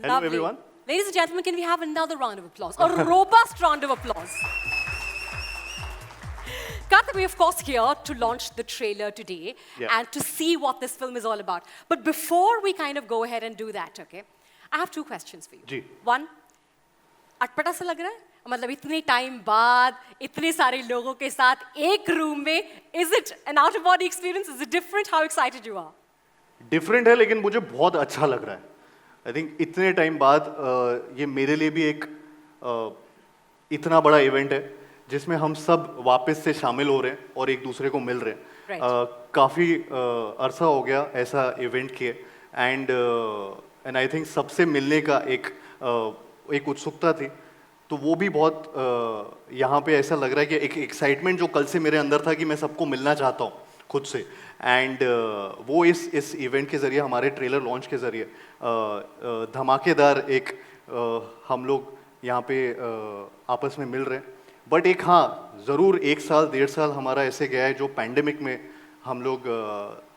Hello, Lovely. everyone. Ladies and gentlemen, can we have another round of applause? A robust round of applause. Karthik, we're of course here to launch the trailer today and to see what this film is all about. But before we kind of go ahead and do that, okay, I have two questions for you. Ji. One, अटपटा सा लग रहा है? मतलब इतने time बाद इतने सारे लोगों के साथ एक रूम में, is it an out of body experience? Is it different? How excited you are? Different है लेकिन मुझे बहुत अच्छा लग रहा है. आई थिंक इतने टाइम बाद ये मेरे लिए भी एक इतना बड़ा इवेंट है जिसमें हम सब वापस से शामिल हो रहे हैं और एक दूसरे को मिल रहे हैं. Right. काफ़ी अरसा हो गया ऐसा इवेंट किए एंड आई थिंक सबसे मिलने का एक उत्सुकता थी. तो वो भी बहुत यहाँ पे ऐसा लग रहा है कि एक एक्साइटमेंट जो कल से मेरे अंदर था कि मैं सबको मिलना चाहता हूँ खुद से. एंड वो इस इवेंट के ज़रिए हमारे ट्रेलर लॉन्च के ज़रिए धमाकेदार एक हम लोग यहाँ पे आपस में मिल रहे हैं. बट एक हाँ ज़रूर 1 साल 1.5 साल हमारा ऐसे गया है जो पैंडेमिक में हम लोग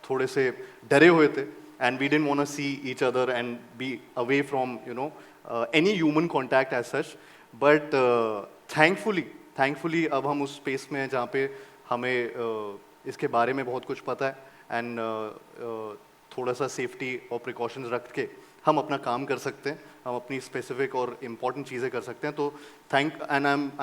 थोड़े से डरे हुए थे and we didn't want to see each other and be away from any human contact as such. But thankfully अब हम उस स्पेस में हैं जहाँ पे हमें इसके बारे में बहुत कुछ पता है एंड थोड़ा सा सेफ्टी और प्रिकॉशंस रख के हम अपना काम कर सकते हैं. हम अपनी स्पेसिफिक और इम्पॉर्टेंट चीज़ें कर सकते हैं. तो आई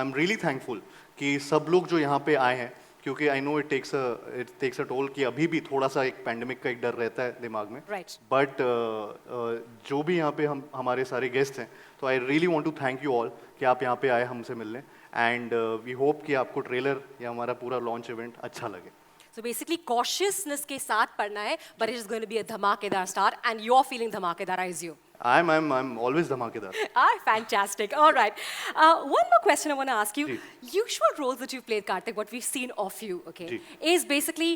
एम रियली थैंकफुल कि सब लोग जो यहाँ पे आए हैं क्योंकि I know it takes a toll कि अभी भी थोड़ा सा एक पैंडेमिक का एक डर रहता है दिमाग में. Right. बट जो भी यहाँ पे हम हमारे सारे गेस्ट हैं तो I really want to thank you all कि आप यहाँ पे आए हमसे मिलने एंड वी होप कि आपको ट्रेलर या हमारा पूरा लॉन्च इवेंट अच्छा लगे. So basically, cautiousness के साथ पढ़ना है, but it is going to be a धमाकेदार start, and you're feeling धमाकेदार, I assume. I'm always धमाकेदार. Ah, fantastic. All right. One more question I want to ask you. Ji. Usual roles that you've played, Karthik, what we've seen of you, okay, ji. is basically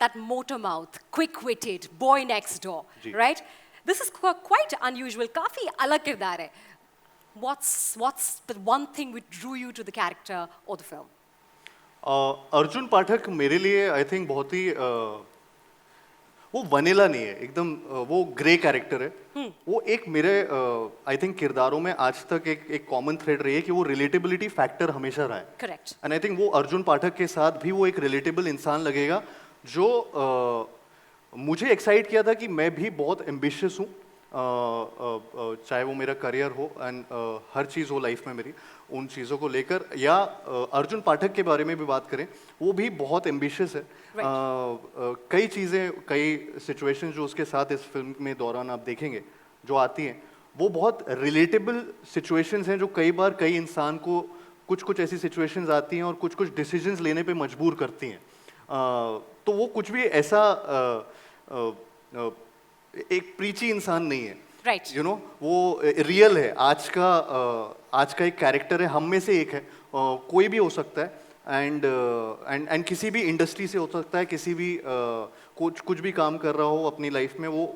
that motor mouth, quick-witted, boy next door, ji. right? This is quite unusual. काफी अलग किरदार है. What's the one thing which drew you to the character or the film? Arjun पाठक मेरे लिए I think बहुत ही वो vanilla नहीं है एकदम. वो ग्रे कैरेक्टर है. वो एक मेरे आई थिंक किरदारों में आज तक एक कॉमन थ्रेड रही है कि वो रिलेटेबिलिटी फैक्टर हमेशा रहा है. Correct. एंड आई थिंक वो अर्जुन पाठक के साथ भी वो एक रिलेटेबल इंसान लगेगा जो मुझे एक्साइट किया था कि मैं भी एम्बिशियस एम्बिशियस हूँ. चाहे वो मेरा करियर हो एंड हर चीज़ हो लाइफ में मेरी उन चीज़ों को लेकर या अर्जुन पाठक के बारे में भी बात करें वो भी बहुत एम्बिशियस है. कई चीज़ें कई सिचुएशन जो उसके साथ इस फिल्म में दौरान आप देखेंगे जो आती हैं वो बहुत रिलेटेबल सिचुएशंस हैं जो कई बार कई इंसान को कुछ ऐसी सिचुएशंस आती हैं और कुछ डिसीजंस लेने पे मजबूर करती हैं. तो वो कुछ भी ऐसा एक प्रीची इंसान नहीं है. Right. यू नो वो रियल है. आज का एक कैरेक्टर है. हम में से एक है. कोई भी हो सकता है एंड किसी भी इंडस्ट्री से हो सकता है. किसी भी कुछ भी काम कर रहा हो अपनी लाइफ में वो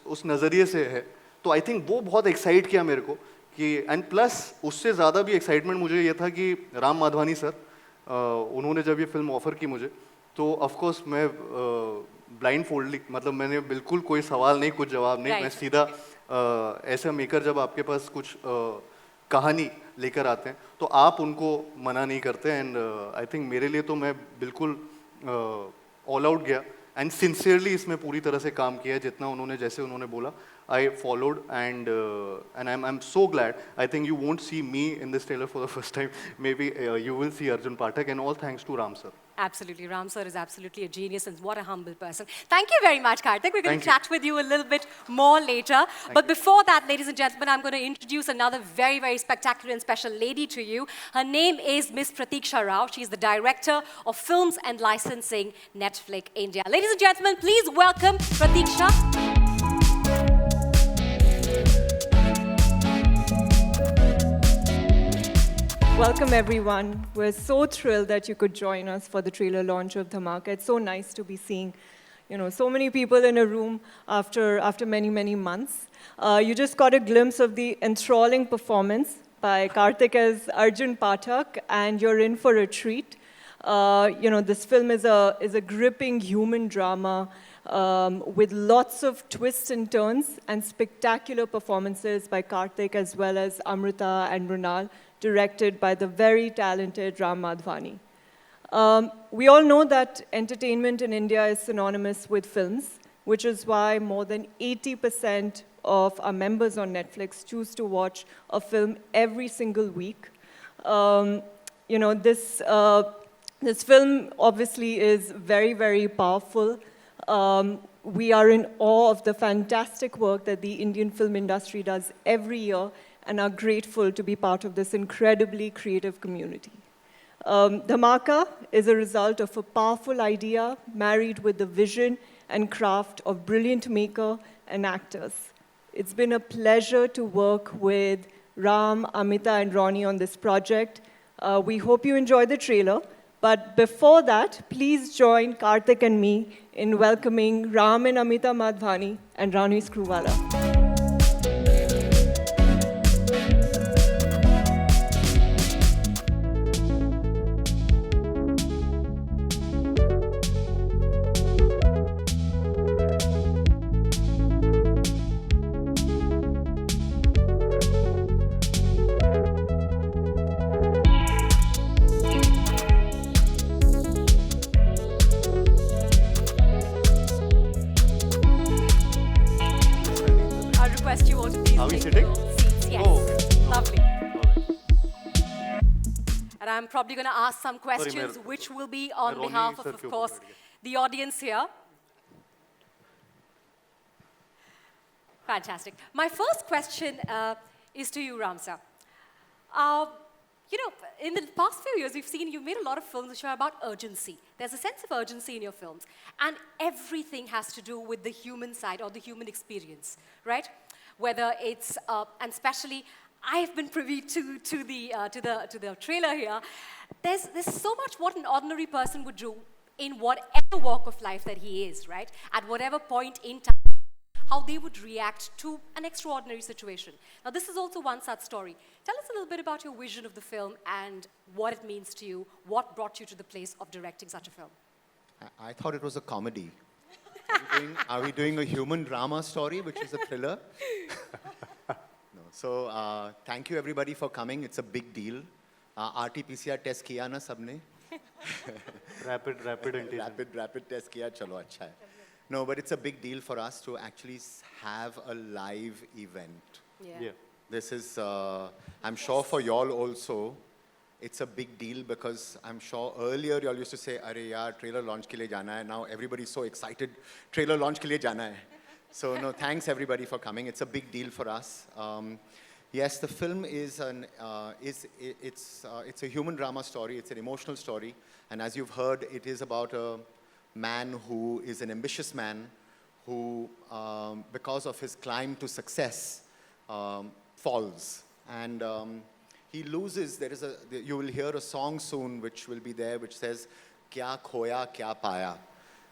उस नज़रिए से है. तो आई थिंक वो बहुत एक्साइट किया मेरे को कि एंड प्लस उससे ज़्यादा भी एक्साइटमेंट मुझे ये था कि राम माधवानी सर उन्होंने जब ये फिल्म ऑफ़र की मुझे तो ऑफ कोर्स मैं ब्लाइंड फोल्डली मतलब मैंने बिल्कुल कोई सवाल नहीं कुछ जवाब नहीं. Right. मैं सीधा ऐसा मेकर जब आपके पास कुछ कहानी लेकर आते हैं तो आप उनको मना नहीं करते. एंड आई थिंक मेरे लिए तो मैं बिल्कुल ऑल आउट गया एंड सिंसियरली इसमें पूरी तरह से काम किया है जितना जैसे उन्होंने बोला. I followed and I'm so glad. I think you won't see me in this trailer for the first time. Maybe you will see Arjun Pathak and all thanks to Ram sir. Absolutely. Ram sir is absolutely a genius and what a humble person. Thank you very much, Karthik. We're going to chat with you a little bit more later. But before that, ladies and gentlemen, I'm going to introduce another very, very spectacular and special lady to you. Her name is Miss Pratiksha Rao. She's the Director of Films and Licensing, Netflix India. Ladies and gentlemen, please welcome Pratiksha. Welcome everyone. We're so thrilled that you could join us for the trailer launch of Dhamaka. It's so nice to be seeing, so many people in a room after many months. You just got a glimpse of the enthralling performance by Karthik as Arjun Pathak, and you're in for a treat. This film is a gripping human drama with lots of twists and turns and spectacular performances by Karthik as well as Amrita and Mrunal, directed by the very talented Ram Madhvani. We all know that entertainment in India is synonymous with films, which is why more than 80% of our members on Netflix choose to watch a film every single week. This film obviously is very, very powerful. We are in awe of the fantastic work that the Indian film industry does every year and are grateful to be part of this incredibly creative community. Dhamaka is a result of a powerful idea married with the vision and craft of brilliant maker and actors. It's been a pleasure to work with Ram, Amita, and Ronnie on this project. We hope you enjoy the trailer. But before that, please join Karthik and me in welcoming Ram and Amita Madhvani and Rani Screwvala. Are we sitting? Seats, yes. Oh, okay. Lovely. All right. And I'm probably going to ask some questions Sorry, which will be on Ronnie behalf sir of के course, ऊपर बैठ गया। the audience here. Fantastic. My first question is to you, Ram sir. In the past few years, we've seen you've made a lot of films which are about urgency. There's a sense of urgency in your films. And everything has to do with the human side or the human experience, right? Whether it's, and especially, I've been privy to the trailer here. There's so much what an ordinary person would do in whatever walk of life that he is, right? At whatever point in time, how they would react to an extraordinary situation. Now, this is also one such story. Tell us a little bit about your vision of the film and what it means to you, what brought you to the place of directing such a film. I thought it was a comedy. Are we doing a human drama story, which is a thriller? No. So, thank you everybody for coming. It's a big deal. RT-PCR test kiya na sabne? Rapid antigen. Rapid test kiya, chalo acha hai. No, but it's a big deal for us to actually have a live event. Yeah. This is, I'm sure for y'all also, it's a big deal because I'm sure earlier y'all used to say, "Arey yaar, trailer launch ke liye jana hai." Now everybody's so excited, trailer launch ke liye jana hai. So no, thanks everybody for coming. It's a big deal for us. Yes, the film is it's a human drama story. It's an emotional story, and as you've heard, it is about a man who is an ambitious man who, because of his climb to success, falls. And he loses. You will hear a song soon which will be there which says, "Kya khoya, kya paya."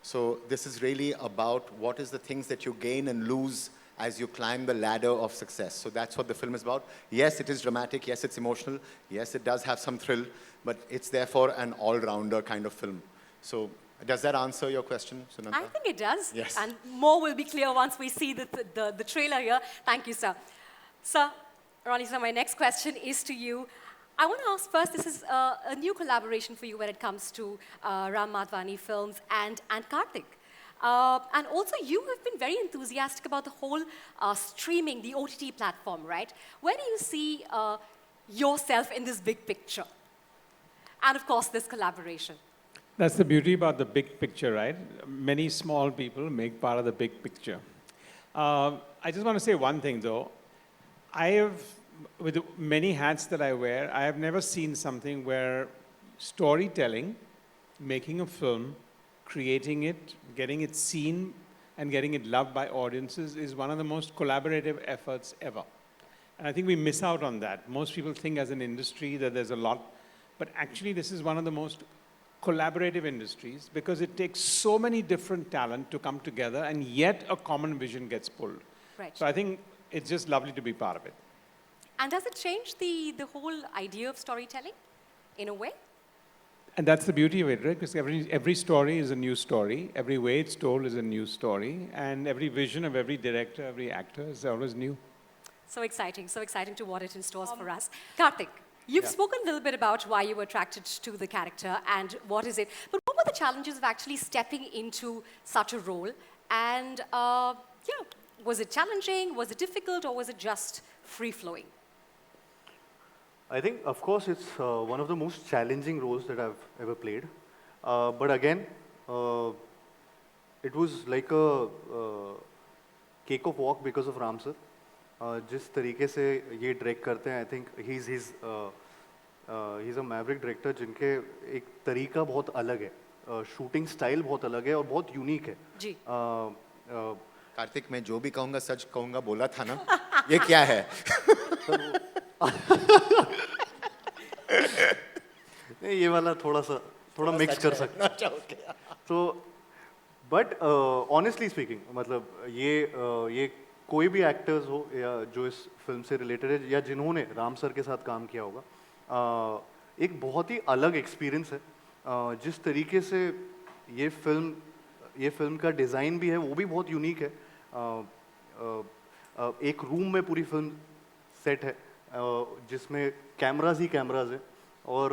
So this is really about what is the things that you gain and lose as you climb the ladder of success. So that's what the film is about. Yes, it is dramatic. Yes, it's emotional. Yes, it does have some thrill. But it's therefore an all-rounder kind of film. So does that answer your question, Sunanta? I think it does. Yes. And more will be clear once we see the trailer here. Thank you, sir. Sir, Ronnie, sir, my next question is to you. I want to ask first, this is a new collaboration for you when it comes to Ram Madhvani films and Karthik. And also, you have been very enthusiastic about the whole streaming, the OTT platform, right? Where do you see yourself in this big picture? And of course, this collaboration. That's the beauty about the big picture, right? Many small people make part of the big picture. I just want to say one thing, though. With the many hats that I wear, I have never seen something where storytelling, making a film, creating it, getting it seen, and getting it loved by audiences is one of the most collaborative efforts ever. And I think we miss out on that. Most people think as an industry that there's a lot, but actually this is one of the most collaborative industries because it takes so many different talent to come together and yet a common vision gets pulled. Right. So I think it's just lovely to be part of it. And does it change the whole idea of storytelling in a way? And that's the beauty of it, right? Because every story is a new story. Every way it's told is a new story. And every vision of every director, every actor is always new. So exciting to what it in stores for us. Karthik, you've spoken a little bit about why you were attracted to the character and what is it. But what were the challenges of actually stepping into such a role? And was it challenging? Was it difficult? Or was it just free-flowing? I think, of course, it's one of the most challenging roles that I've ever played. But again, it was like a cake of walk because of Ram sir. जिस तरीके से ये direct करते हैं, I think he's a maverick director जिनके एक तरीका बहुत अलग है, शूटिंग स्टाइल बहुत अलग है और बहुत यूनिक है. जी. कार्तिक, मैं जो भी कहूँगा सच कहूँगा बोला था ना, ये क्या है? नहीं, ये वाला थोड़ा मिक्स कर सकते हैं. तो बट ऑनेस्टली स्पीकिंग, मतलब ये कोई भी एक्टर्स हो या जो इस फिल्म से रिलेटेड है या जिन्होंने राम सर के साथ काम किया होगा, एक बहुत ही अलग एक्सपीरियंस है. जिस तरीके से ये फिल्म का डिज़ाइन भी है वो भी बहुत यूनिक है. एक रूम में पूरी फिल्म सेट है जिसमें कैमराज ही कैमराज है और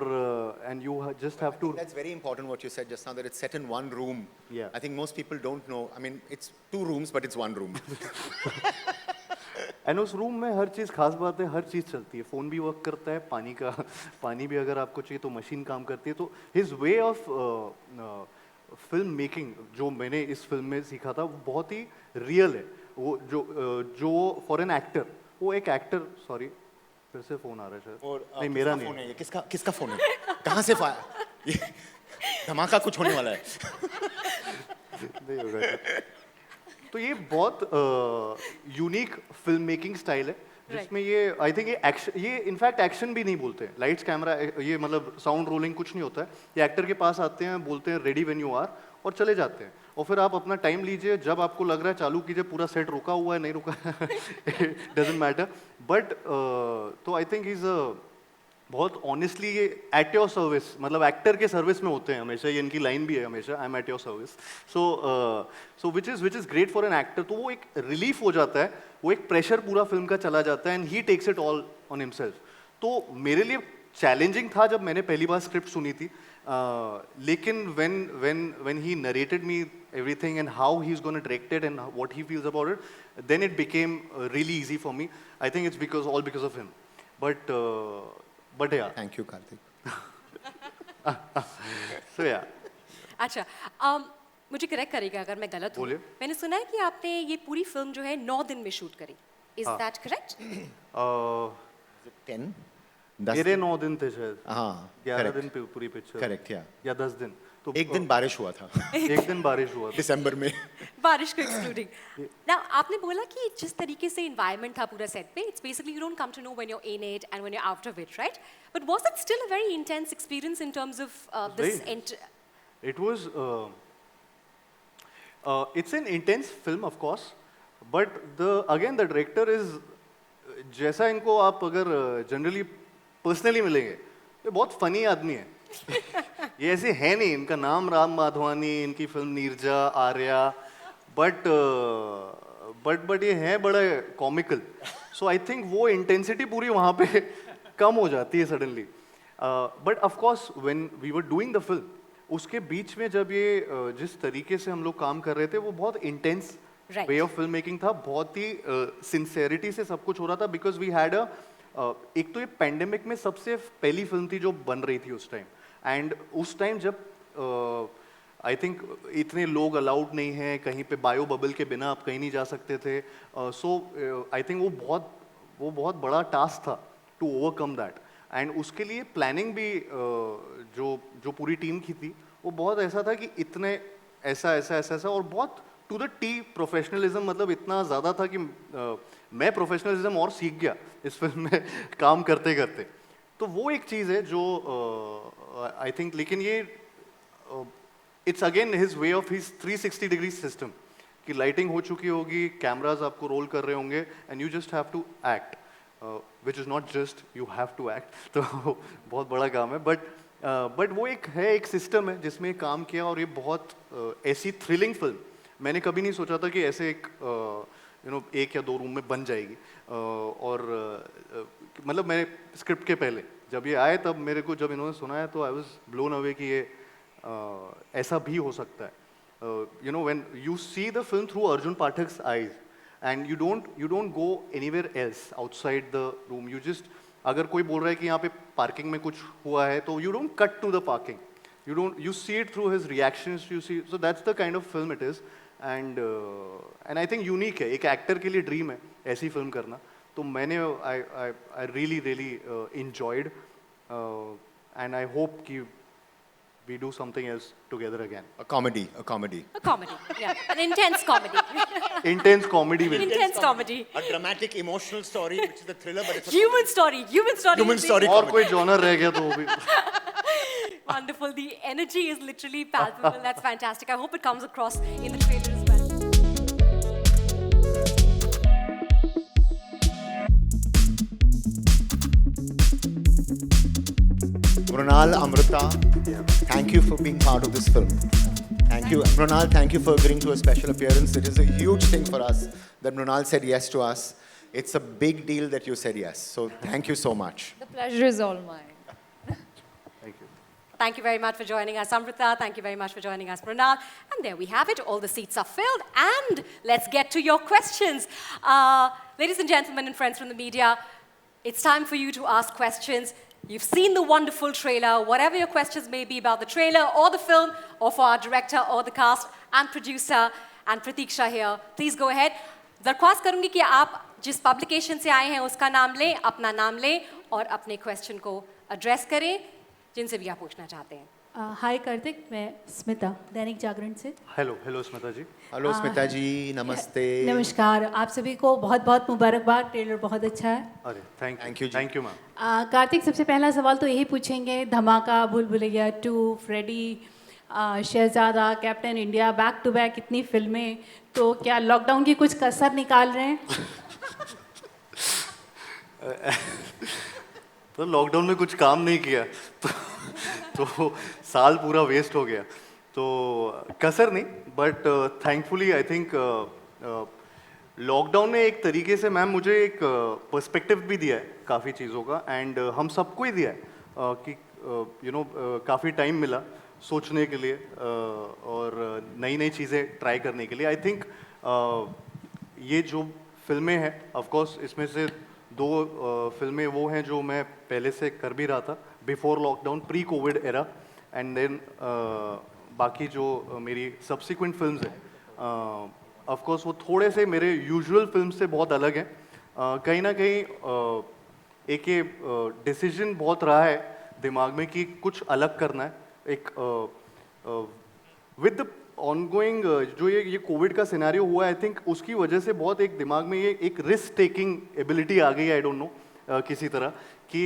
and you just have to. That's very important what you said just now, that it's set in one room. Yeah. I think most people don't know. I mean, it's 2 rooms, but it's 1 room. And उस room में हर चीज़, खास बात है, हर चीज़ चलती है. Phone भी work करता है, पानी भी अगर आपको चाहिए तो मशीन काम करती है. तो his way of film making जो मैंने इस फिल्म में सीखा था वो बहुत ही रियल है. वो जो फॉर एन एक्टर, वो एक एक्टर. सॉरी, फिर से फ़ोन आ रहा है शायद. नहीं, मेरा नहीं है. किसका फ़ोन है? कहाँ से ये धमाका कुछ होने वाला है. नहीं होगा. तो ये बहुत यूनिक फिल्म मेकिंग स्टाइल है जिसमें ये आई थिंक ये इनफैक्ट एक्शन भी नहीं बोलते हैं. लाइट्स कैमरा, ये मतलब साउंड रोलिंग कुछ नहीं होता है. ये एक्टर के पास आते हैं, बोलते हैं रेडी व्हेन यू आर और चले जाते हैं. और फिर आप अपना टाइम लीजिए, जब आपको लग रहा है चालू कीजिए. पूरा सेट रुका हुआ है, नहीं रुका है, डजेंट मैटर. बट तो आई थिंक इज बहुत ऑनेस्टली ये एट योर सर्विस, मतलब एक्टर के सर्विस में होते हैं हमेशा. ये इनकी लाइन भी है हमेशा, I am at your service. So which is great for an actor. तो वो एक रिलीफ हो जाता है, वो एक प्रेशर पूरा फिल्म का चला जाता है and he takes it all on himself. तो मेरे लिए चैलेंजिंग था जब मैंने पहली बार स्क्रिप्ट सुनी थी. लेकिन when he narrated me everything and how he's going to direct it and what he feels about it, then it became really easy for me. I think it's all because of him. But yeah. Thank you, Karthik. So yeah. अच्छा, मुझे correct करेगा अगर मैं गलत हूँ. बोलिए. मैंने सुना है कि आपने ये पूरी फिल्म जो है 9 दिन में शूट करी. Is that correct? 10? मेरे 9 दिन थे शायद. हाँ, 11 दिन पूरी पिक्चर. करेक्ट, या 10 दिन. तो एक दिन बारिश हुआ था. एक दिन बारिश हुआ था दिसंबर में. बारिश को एक्सक्लूडिंग. Now आपने बोला कि जिस तरीके से environment था पूरा सेट पे, it's basically you don't come to know when you're in it and when you're out of it, right? But was it still a very intense experience in terms of this? It was. It's an intense film, of course, but the director is. जैसा इनको आप अगर generally personally मिलेंगे, ये बहुत funny आदमी है. ये ऐसे है नहीं. इनका नाम राम माधवानी, इनकी फिल्म नीरजा, आर्या, बट ये है बड़ा कॉमिकल. सो आई थिंक वो इंटेंसिटी पूरी वहाँ पे कम हो जाती है suddenly. But of course when we were doing the film, उसके बीच में जब ये जिस तरीके से हम लोग काम कर रहे थे वो बहुत intense way of film making था. बहुत ही सिंसेरिटी से सब कुछ हो रहा था. बिकॉज वी हैड एक तो ये पैंडेमिक में सबसे पहली फिल्म थी जो बन रही थी उस टाइम. एंड उस टाइम जब आई थिंक इतने लोग अलाउड नहीं हैं कहीं पे, बायो बबल के बिना आप कहीं नहीं जा सकते थे. सो आई थिंक वो बहुत बड़ा टास्क था टू ओवरकम दैट. एंड उसके लिए प्लानिंग भी जो पूरी टीम की थी वो बहुत ऐसा था कि इतने ऐसा और बहुत टू द टी प्रोफेशनलिज्म. मतलब इतना ज़्यादा था कि मैं प्रोफेशनलिज्म और सीख गया इस फिल्म में काम करते करते. तो वो एक चीज़ है जो आई थिंक. लेकिन ये it's again his way of his 360 degree system कि लाइटिंग हो चुकी होगी, कैमराज आपको रोल कर रहे होंगे and you just have to act, which is not just you have to act. तो बहुत बड़ा काम है. बट बट वो एक सिस्टम है जिसमें काम किया, और ये बहुत ऐसी थ्रिलिंग फिल्म मैंने कभी नहीं सोचा था कि ऐसे एक एक या दो रूम में बन जाएगी। और मतलब मैंने स्क्रिप्ट के पहले जब ये आए तब मेरे को जब इन्होंने सुनाया तो आई वाज ब्लोन अवे कि ये ऐसा भी हो सकता है। When you see the film through Arjun Pathak's eyes and you don't go anywhere else outside the room, you just, अगर कोई बोल रहा है कि यहाँ पे पार्किंग में कुछ हुआ है तो you don't cut to the parking, you see it through his reactions, you see, so that's the kind of film it is, and I think unique है, एक एक्टर के लिए ड्रीम है ऐसी फिल्म करना। तो मैंने I really enjoyed, and I hope कि we do something else together again. A comedy. A comedy, yeah, an intense comedy. Intense comedy with Intense comedy. A dramatic, emotional story, which is the thriller, but it's a Human story. Human story. और कोई genre रह गया तो वो भी। Wonderful. The energy is literally palpable. That's fantastic. I hope it comes across in the trailer as well. Mrunal, Amrita, thank you for being part of this film. Thank you. Mrunal, thank you for agreeing to a special appearance. It is a huge thing for us that Mrunal said yes to us. It's a big deal that you said yes. So thank you so much. The pleasure is all mine. Thank you. Thank you very much for joining us, Amrita. Thank you very much for joining us, Mrunal. And there we have it. All the seats are filled. And let's get to your questions. Ladies and gentlemen and friends from the media, it's time for you to ask questions. You've seen the wonderful trailer. Whatever your questions may be about the trailer or the film, or for our director or the cast and producer and Pratiksha here, please go ahead. दरख्वास्त करूंगी कि आप जिस publication से आए हैं उसका नाम लें, अपना नाम लें और अपने क्वेश्चन को एड्रेस करें जिनसे भी आप पूछना चाहते हैं। हाय कार्तिक, मैं स्मिता दैनिक जागरण से। हेलो स्मिता जी। Hello, Smita ji. Namaste. नमस्कार, आप सभी को बहुत बहुत मुबारकबाद। ट्रेलर बहुत अच्छा है। अरे Thank you ji. Thank you ma'am. Kartik, सबसे पहला सवाल तो यही पूछेंगे, Dhamaka, Bhool Bhulaiyaa 2, Freddy, Shehzada, captain India, back to back इतनी फिल्में, तो क्या लॉकडाउन की कुछ कसर निकाल रहे हैं? तो लॉकडाउन में कुछ काम नहीं किया तो साल पूरा वेस्ट हो गया, तो कसर नहीं, but thankfully I think lockdown ने एक तरीके से मैम मुझे एक पर्सपेक्टिव भी दिया है काफ़ी चीज़ों का, एंड हम सबको ही दिया है कि काफ़ी टाइम मिला सोचने के लिए और नई नई चीज़ें ट्राई करने के लिए। आई थिंक ये जो फिल्में हैं, ऑफ कोर्स इसमें से 2 फिल्में वो हैं जो मैं पहले से कर भी रहा था before lockdown, pre Covid era, and then बाकी जो मेरी सब्सिक्वेंट फिल्म्स हैं ऑफ कोर्स वो थोड़े से मेरे यूजुअल फिल्म से बहुत अलग हैं। कहीं ना कहीं एक ये डिसीजन बहुत रहा है दिमाग में कि कुछ अलग करना है, एक विद द ऑनगोइंग जो ये कोविड का सिनेरियो हुआ है, आई थिंक उसकी वजह से बहुत एक दिमाग में ये एक रिस्क टेकिंग एबिलिटी आ गई, आई डोंट नो किसी तरह कि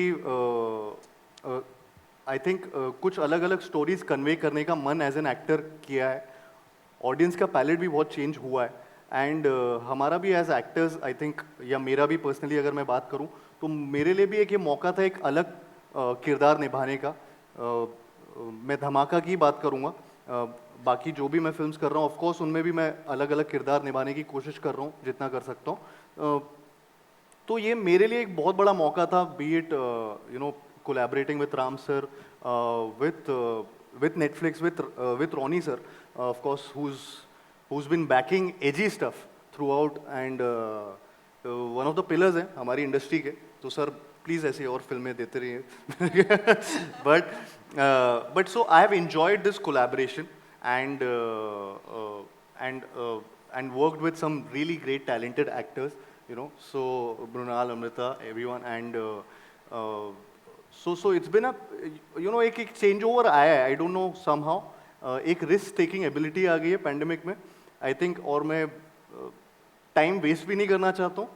आई थिंक कुछ अलग अलग स्टोरीज कन्वे करने का मन एज एन एक्टर किया है। ऑडियंस का पैलेट भी बहुत चेंज हुआ है, एंड हमारा भी एज एक्टर्स आई थिंक, या मेरा भी पर्सनली अगर मैं बात करूं तो मेरे लिए भी एक ये मौका था एक अलग किरदार निभाने का। मैं धमाका की बात करूंगा, बाकी जो भी मैं फिल्म्स कर रहा हूँ ऑफ कोर्स उनमें भी मैं अलग अलग किरदार निभाने की कोशिश कर रहा हूँ जितना कर सकता हूँ। तो ये मेरे लिए एक बहुत बड़ा मौका था, B it collaborating with Ram sir, with Netflix, with Ronnie sir, of course, who's been backing edgy stuff throughout, and one of the pillars हैं हमारी इंडस्ट्री के, तो सर प्लीज़ ऐसी और फिल्में देते रहिए। but so I have enjoyed this collaboration and worked with some really great talented actors, so Mrunal, Amrita, everyone, and so it's been a एक चेंज ओवर आया है, आई डोंट नो समहाउ एक risk taking ability आ गई है pandemic में I think, और मैं time waste भी नहीं करना चाहता हूँ,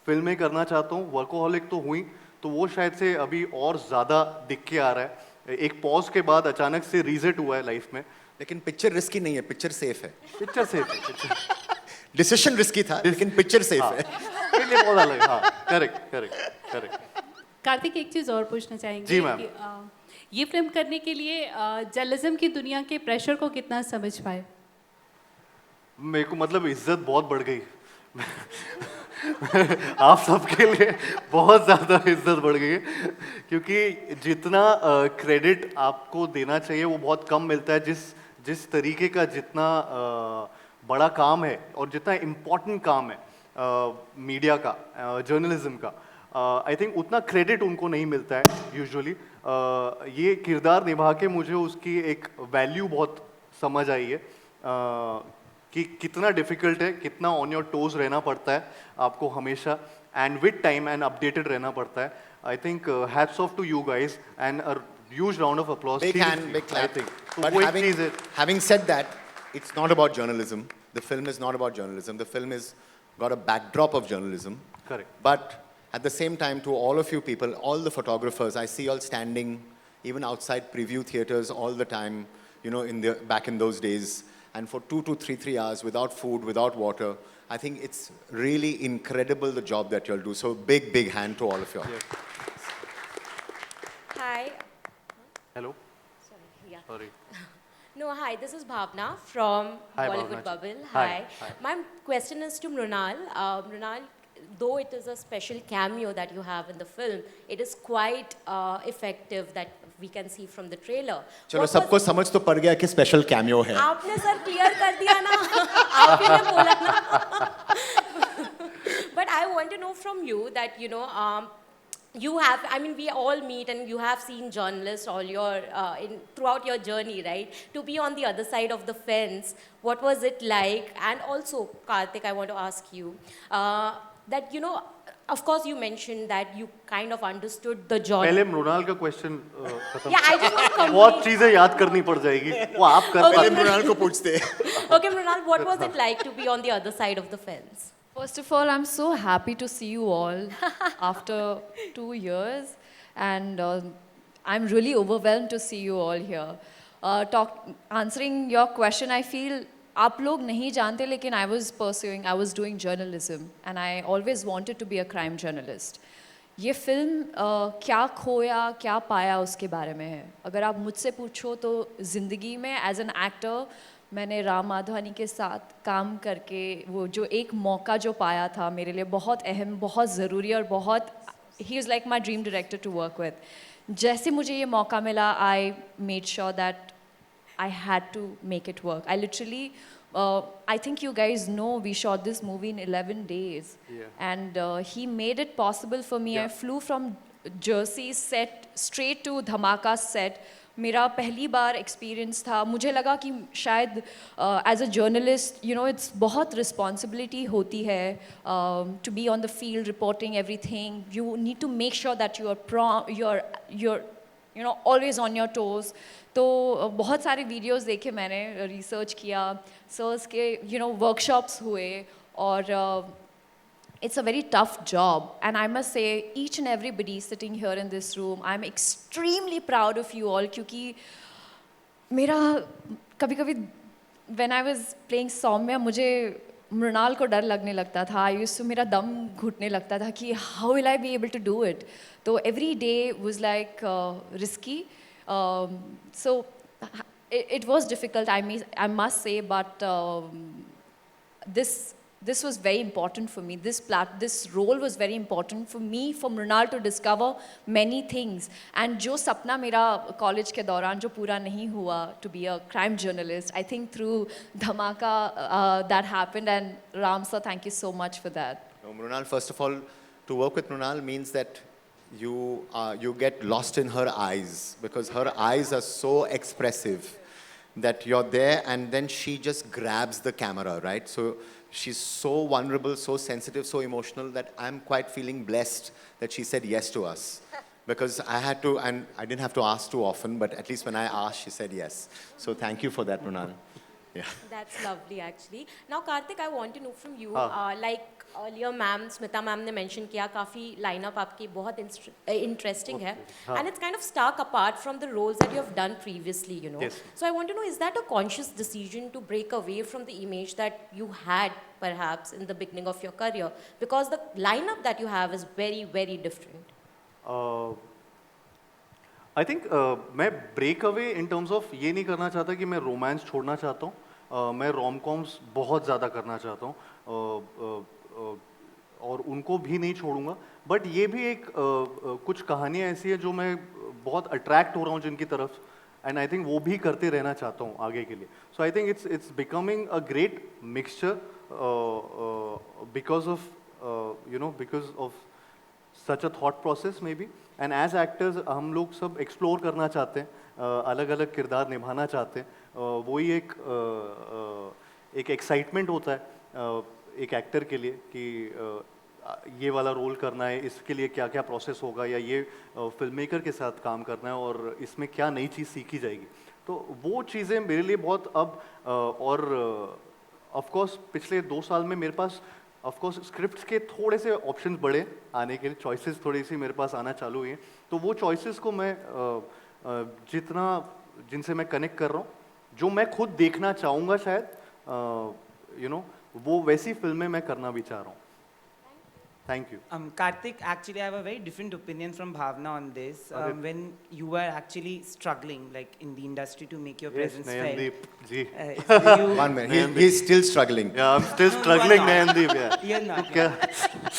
फिल्में करना चाहता हूँ, वर्कोहॉलिक तो हुई, तो वो शायद से अभी और ज़्यादा दिख के आ रहा है, एक पॉज के बाद अचानक से रीसेट हुआ है लाइफ में। लेकिन पिक्चर रिस्की नहीं है, पिक्चर सेफ है। पिक्चर सेफ है, डिसीजन रिस्की था लेकिन पिक्चर सेफ है। ये बहुत अलग, हाँ, करेक्ट। कार्तिक, एक चीज़ और पूछना चाहेंगे जी मैम। कि ये फिल्म करने के लिए जर्नलिज्म की दुनिया के प्रेशर को कितना समझ पाए? मेरे को मतलब इज्जत बहुत बढ़ गई आप सबके लिए बहुत ज़्यादा इज्जत बढ़ गई है क्योंकि जितना क्रेडिट आपको देना चाहिए वो बहुत कम मिलता है जिस जिस तरीके का जितना बड़ा काम है और जितना इम्पोर्टेंट काम है मीडिया का जर्नलिज्म का आई थिंक उतना क्रेडिट उनको नहीं मिलता है यूजुअली ये किरदार निभा के मुझे उसकी एक वैल्यू बहुत समझ आई है कि कितना डिफिकल्ट है कितना ऑन योर टोज रहना पड़ता है आपको हमेशा and with time and updated रहना पड़ता है I think hats off to you guys and a huge round of applause. Big hand, Seriously, big clap. I think. But वो एक having, चीज़ है. having said that, it's not about journalism. The film is not about journalism. The film is got a backdrop of journalism. Correct. But at the same time, to all of you people, all the photographers, I see all standing, even outside preview theaters all the time, you know, back in those days, and for 2 to 3 hours without food, without water. I think it's really incredible the job that you'll do. So big, big hand to all of you. Yeah. Hi. Hello. Sorry. Yeah. Sorry. No, hi. This is Bhavna from Hi, Bollywood Bhavna. Bubble. Hi. Hi. Hi. My question is to Mrunal. Mrunal, though it is a special cameo that you have in the film, it is quite effective that we can see from the trailer. चलो What सबको was- समझ तो पड़ गया कि special cameo है. आपने sir clear कर दिया ना आप ही ने बोला ना but I want to know from you that you know you have I mean we all meet and you have seen journalists all your throughout your journey, right? To be on the other side of the fence, what was it like? And also Karthik, I want to ask you that you know of course you mentioned that you kind of understood the genre. पहले मृणाल का question खत्म. Yeah, I just want to बहुत complete. चीजें याद करनी पड़ जाएगी. वो आप कर Okay. पाए. मृणाल को पूछते. Okay, Mrunal, what was it like to be on the other side of the fence? First of all, I'm so happy to see you all after 2 years, and I'm really overwhelmed to see you all here. Answering your question, I feel आप लोग नहीं जानते लेकिन I was doing journalism, and I always wanted to be a crime journalist. ये film क्या खोया क्या पाया उसके बारे में है. अगर आप मुझसे पूछो तो ज़िंदगी में एज एन एक्टर मैंने राम माधवानी के साथ काम करके वो जो एक मौका जो पाया था मेरे लिए बहुत अहम, बहुत ज़रूरी और बहुत ही is like my dream director to work with. जैसे मुझे ये मौका मिला I made sure that I had to make it work. I literally, I think you guys know we shot this movie in 11 days. Yeah. And he made it possible for me. Yeah. I flew from Jersey set straight to Dhamaka set. मेरा पहली बार experience था. मुझे लगा कि शायद as a journalist you know it's बहुत responsibility होती है to be on the field reporting everything. You need to make sure that you're you know always on your toes. तो बहुत सारे वीडियोस देखे मैंने, रिसर्च किया, सर्स के यू नो वर्कशॉप्स हुए और it's a very tough job, and I must say each and everybody sitting here in this room, I'm extremely proud of you all क्योंकि मेरा कभी-कभी when I was playing Saumya मुझे मृणाल को डर लगने लगता था. I used to मेरा दम घुटने लगता था कि how will I be able to do it. तो every day was like risky. So it was difficult, I must say, but this was very important for me. This role was very important for me, for Mrunal to discover many things. And जो सपना मेरा college के दौरान जो पूरा नहीं हुआ to be a crime journalist, I think through Dhamaka that happened. And Ram sir, thank you so much for that. Mrunal, first of all, to work with Mrunal means that you get lost in her eyes because her eyes are so expressive that you're there and then she just grabs the camera, right? So she's so vulnerable, so sensitive, so emotional that I'm quite feeling blessed that she said yes to us. Because I had to, and I didn't have to ask too often, but at least when I asked, she said yes. So thank you for that, Mrunal. Yeah. That's lovely, actually. Now, Karthik, I want to know from you, हाँ. like earlier Smita ma'am ने mention किया, काफी lineup आपकी बहुत interesting है, हाँ. and it's kind of stark apart from the roles that you have done previously, you know. Yes. So I want to know, is that a conscious decision to break away from the image that you had perhaps in the beginning of your career? Because the lineup that you have is very, very different. I think मैं break away in terms of ये नहीं करना चाहता कि मैं romance छोड़ना चाहता हूँ. मैं रोम कॉम्स बहुत ज़्यादा करना चाहता हूँ और उनको भी नहीं छोड़ूंगा. बट ये भी एक कुछ कहानियाँ ऐसी है जो मैं बहुत अट्रैक्ट हो रहा हूँ जिनकी तरफ, एंड आई थिंक वो भी करते रहना चाहता हूँ आगे के लिए. So I think it's becoming a great mixture because of because of such a thought process maybe. And as actors हम लोग सब एक्सप्लोर करना चाहते हैं, अलग अलग किरदार निभाना चाहते हैं. वही एक एक्साइटमेंट होता है एक एक्टर के लिए कि ये वाला रोल करना है, इसके लिए क्या क्या प्रोसेस होगा, या ये फिल्म मेकर के साथ काम करना है और इसमें क्या नई चीज़ सीखी जाएगी. तो वो चीज़ें मेरे लिए बहुत अब और ऑफ कोर्स पिछले 2 साल में मेरे पास ऑफ कोर्स स्क्रिप्ट्स के थोड़े से ऑप्शंस बढ़े आने के लिए, चॉइसेस थोड़ी सी मेरे पास आना चालू हुई हैं. तो वो चॉइसेस को मैं जिनसे मैं कनेक्ट कर रहा हूँ, जो मैं खुद देखना चाहूँगा शायद वो वैसी फिल्में मैं करना भी चाह रहा हूँ. Thank you. Karthik, actually, I have a very different opinion from Bhavna on this. When you were actually struggling, like in the industry, to make your presence felt. Nayandeep ji. One minute, he's still struggling. Yeah, I'm still struggling, Nayandeep. Yeah. You're not.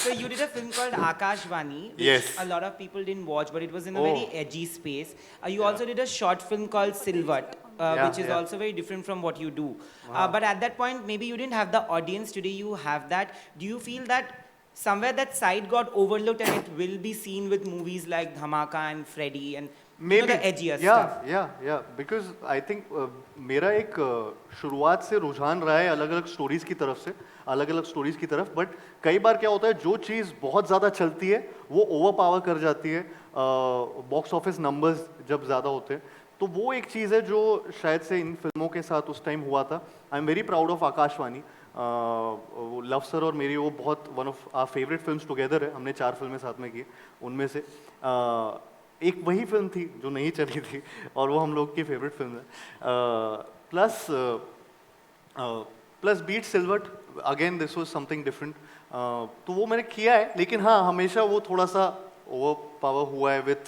So you did a film called Akashvani, which Yes. a lot of people didn't watch, but it was in a very edgy space. You also did a short film called Silvat, which is also very different from what you do. But at that point, maybe you didn't have the audience. Today you have that. Do you feel that somewhere that side got overlooked and it will be seen with movies like Dhamaka and Freddy and the edgier stuff? Yeah. Because I think मेरा एक शुरुआत से रुझान रहा है अलग अलग stories की तरफ से, अलग अलग स्टोरीज की तरफ. बट कई बार क्या होता है, जो चीज़ बहुत ज़्यादा चलती है वो ओवर पावर कर जाती है बॉक्स ऑफिस नंबर्स जब ज़्यादा होते हैं. तो वो एक चीज़ है जो शायद से इन फिल्मों के साथ उस टाइम हुआ था. I am very proud of Akashvani. वो लव सर और मेरी वो बहुत one of our favourite films together है. हमने 4 फिल्में साथ में की, उनमें से एक वही फिल्म थी जो नहीं चली थी और वो हम लोग की फेवरेट फिल्म है. प्लस बीट सिल्वर्ट, again this was something different. तो वो मैंने किया है, लेकिन हाँ हमेशा वो थोड़ा सा ओवर पावर हुआ है with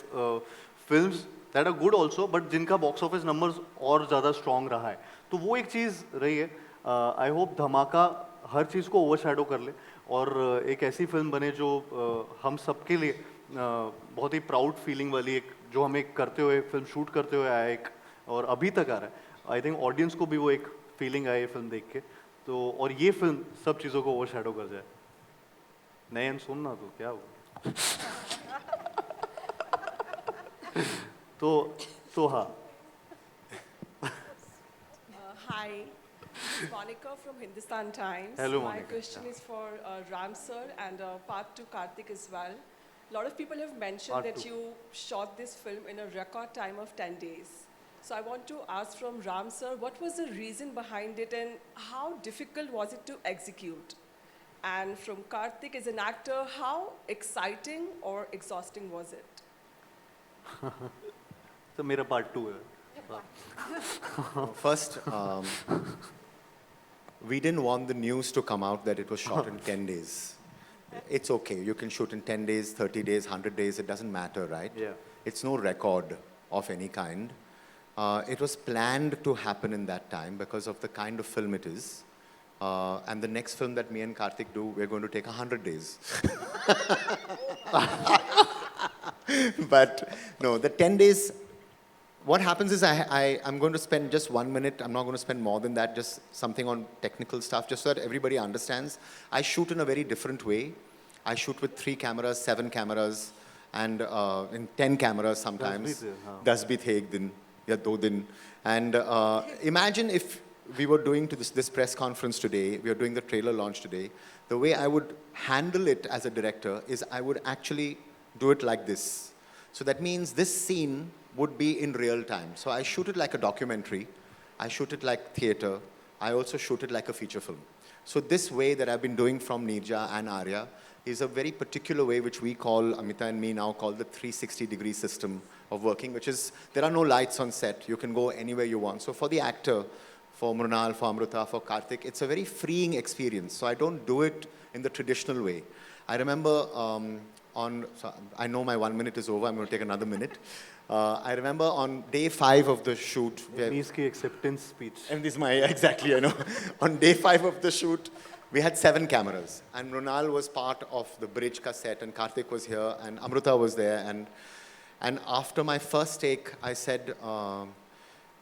films that are good also, but जिनका बॉक्स ऑफिस नंबर्स और ज़्यादा स्ट्रॉन्ग रहा है. तो वो एक चीज़ रही है. आई होप धमाका हर चीज़ को ओवरशैडो कर ले और एक ऐसी फिल्म बने जो हम सबके लिए बहुत ही प्राउड फीलिंग वाली, एक जो हमें करते हुए फिल्म शूट करते हुए आया एक और अभी तक आ रहा है. आई थिंक ऑडियंस को भी वो एक फीलिंग आई है फिल्म देख के. तो और ये फिल्म सब चीज़ों को ओवरशैडो कर जाए. नयन सुनना तो क्या हुआ. तो हाँ. Hi, this is Monica from Hindustan Times. Hello, My Monica. question is for Ram sir and part to Karthik as well. A lot of people have mentioned Part that two. you shot this film in a record time of 10 days. So I want to ask from Ram sir, what was the reason behind it and how difficult was it to execute? And from Karthik as an actor, how exciting or exhausting was it? तो मेरा part 2 है. First, we didn't want the news to come out that it was shot in 10 days. It's okay. You can shoot in 10 days, 30 days, 100 days. It doesn't matter, right? Yeah. It's no record of any kind. It was planned to happen in that time because of the kind of film it is. And the next film that me and Karthik do, we're going to take 100 days. But no, the 10 days, what happens is I'm going to spend just 1 minute. I'm not going to spend more than that, just something on technical stuff, just so that everybody understands. I shoot in a very different way. I shoot with 3 cameras, 7 cameras, and in 10 cameras sometimes. 10 bhi the ek din, ya 2 din. And imagine if we were doing this press conference today, we are doing the trailer launch today. The way I would handle it as a director is I would actually do it like this. So that means this scene would be in real time. So I shoot it like a documentary. I shoot it like theater. I also shoot it like a feature film. So this way that I've been doing from Neerja and Arya is a very particular way which we call, Amita and me now call the 360-degree system of working, which is, there are no lights on set. You can go anywhere you want. So for the actor, for Mrunal, for Amrita, for Karthik, it's a very freeing experience. So I don't do it in the traditional way. I remember so I know my 1 minute is over. I'm going to take another minute. I remember on day 5 of the shoot. Denise की acceptance speech. And this is my, exactly, I know. On day 5 of the shoot, we had 7 cameras. And Mrunal was part of the bridge ka set, and Karthik was here, and Amruta was there. And after my first take, I said,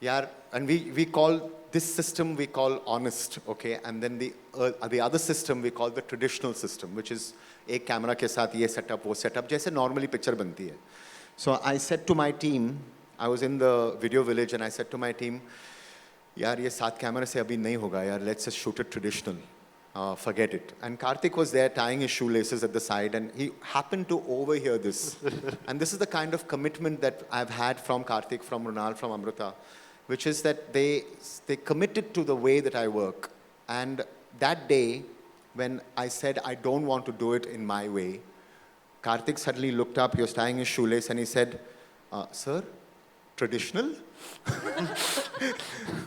yaar, and we call this system, we call honest, okay? And then the other system, we call the traditional system, which is एक camera के साथ ये setup, वो setup, जैसे normally picture बनती है. So I said to my team, I was in the video village, and I said to my team, यार ये 7 कैमरे से अभी नहीं होगा यार, let's just shoot it traditional. Forget it. And Karthik was there tying his shoelaces at the side, and he happened to overhear this. And this is the kind of commitment that I've had from Karthik, from Mrunal, from Amruta, which is that they committed to the way that I work. And that day, when I said I don't want to do it in my way, Karthik suddenly looked up, he was tying his shoelace, and he said, sir, traditional?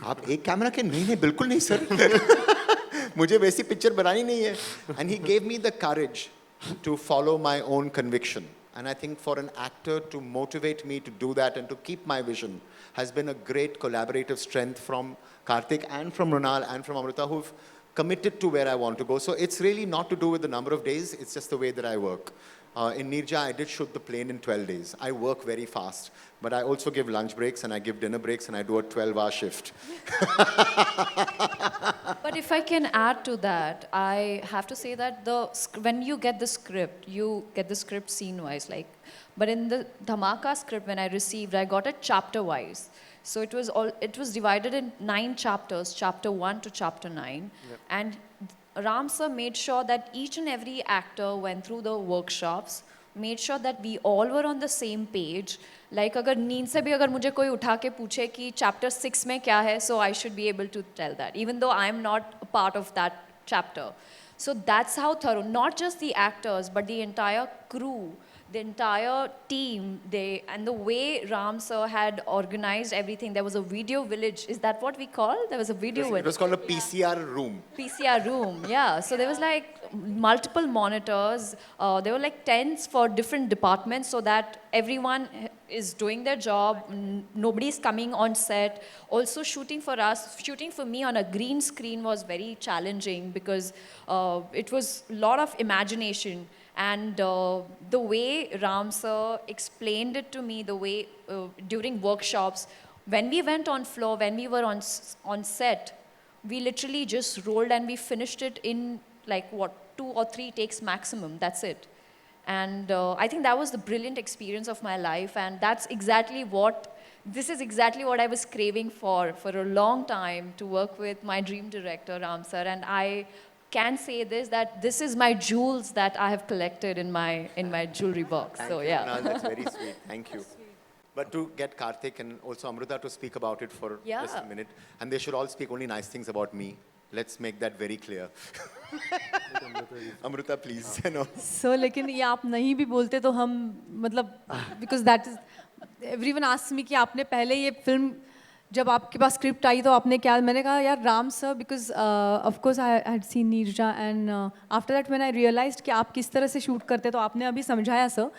आप एक camera के नहीं बिल्कुल नहीं sir. मुझे वैसी picture बनानी नहीं है. And he gave me the courage to follow my own conviction. And I think for an actor to motivate me to do that and to keep my vision has been a great collaborative strength from Karthik and from Mrunal and from Amruta, who've committed to where I want to go. So it's really not to do with the number of days, it's just the way that I work. In Neerja, I did shoot the plane in 12 days. I work very fast, but I also give lunch breaks and I give dinner breaks and I do a 12-hour shift. But if I can add to that, I have to say that when you get the script, you get the script scene-wise. But in the Dhamaka script, when I received, I got it chapter-wise. So it was divided in 9 chapters, chapter 1 to chapter 9. Yep. And Ram sir made sure that each and every actor went through the workshops, made sure that we all were on the same page. Like अगर नींद से भी अगर मुझे कोई उठा के पूछे कि chapter 6 में क्या है, so I should be able to tell that, even though I am not a part of that chapter. So that's how thorough, not just the actors, but the entire crew, the entire team, and the way Ram sir had organized everything. There was a video village. Is that what we call? There was a video village. It was called a PCR room. PCR room, yeah. So there was multiple monitors. There were tents for different departments so that everyone is doing their job. Nobody's coming on set. Also shooting for me on a green screen was very challenging because it was a lot of imagination. And the way Ram sir explained it to me, the way during workshops, when we went on floor, when we were on set, we literally just rolled and we finished it in 2 or 3 takes maximum. That's it. And I think that was the brilliant experience of my life, and this is exactly what I was craving for a long time, to work with my dream director Ram sir. And I can say that this is my jewels that I have collected in my jewelry box. Thank so you, yeah. Mrunal, that's very sweet. Thank you. But to get Karthik and also Amruta to speak about it for just a minute, and they should all speak only nice things about me. Let's make that very clear. Amruta, please. So, लेकिन ये आप नहीं भी बोलते तो हम because that is everyone asks me कि आपने पहले ये film जब आपके पास स्क्रिप्ट आई तो आपने क्या, मैंने कहा यार Ram sir, because of course I had seen Neerja and after that when I realised कि आप किस तरह से शूट करते, तो आपने अभी समझाया सर,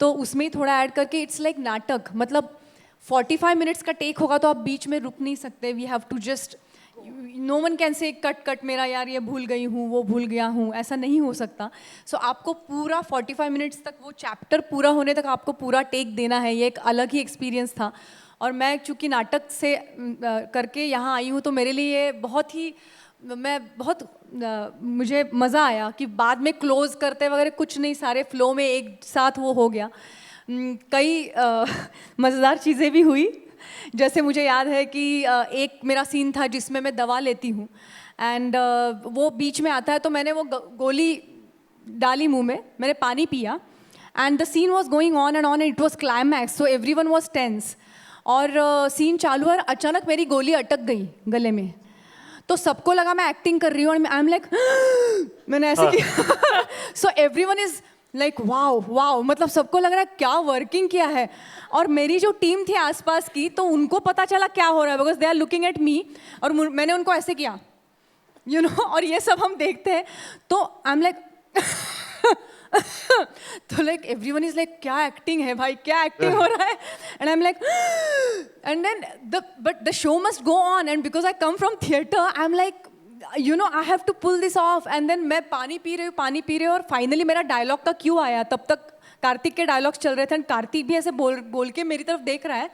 तो उसमें ही थोड़ा ऐड करके इट्स लाइक नाटक, मतलब 45 मिनट्स का टेक होगा तो आप बीच में रुक नहीं सकते. We have to just, no one can say cut मेरा यार ये भूल गई हूँ, वो भूल गया हूँ, ऐसा नहीं हो सकता. सो आपको पूरा 45 मिनट्स तक वो चैप्टर पूरा होने तक आपको पूरा टेक देना है. ये एक अलग ही एक्सपीरियंस था. और मैं चूँकि नाटक से करके यहाँ आई हूँ तो मेरे लिए मुझे मज़ा आया कि बाद में क्लोज़ करते वगैरह कुछ नहीं, सारे फ्लो में एक साथ वो हो गया. कई मज़ेदार चीज़ें भी हुई, जैसे मुझे याद है कि एक मेरा सीन था जिसमें मैं दवा लेती हूँ एंड वो बीच में आता है, तो मैंने वो गोली डाली मुँह में, मैंने पानी पिया and the scene was going on and it was climax, so everyone was tense. और सीन चालू है, अचानक मेरी गोली अटक गई गले में, तो सबको लगा मैं एक्टिंग कर रही हूँ, आई एम लाइक मैंने ऐसे किया. So everyone is like wow, मतलब सबको लग रहा है क्या वर्किंग किया है. और मेरी जो टीम थी आसपास की, तो उनको पता चला क्या हो रहा है, because they are looking at me, और मैंने उनको ऐसे किया, और ये सब हम देखते हैं, तो आई एम लाइक तो लाइक एवरीवन इज लाइक क्या एक्टिंग है भाई, क्या एक्टिंग हो रहा है, and I am like and then but the show must go on, and because I come from theatre I am like you know I have to pull this off, and then मैं पानी P रही हूँ और finally मेरा dialogue का क्यों आया, तब तक कार्तिक के डायलॉग्स चल रहे थे एंड कार्तिक भी ऐसे बोल के मेरी तरफ देख रहा है,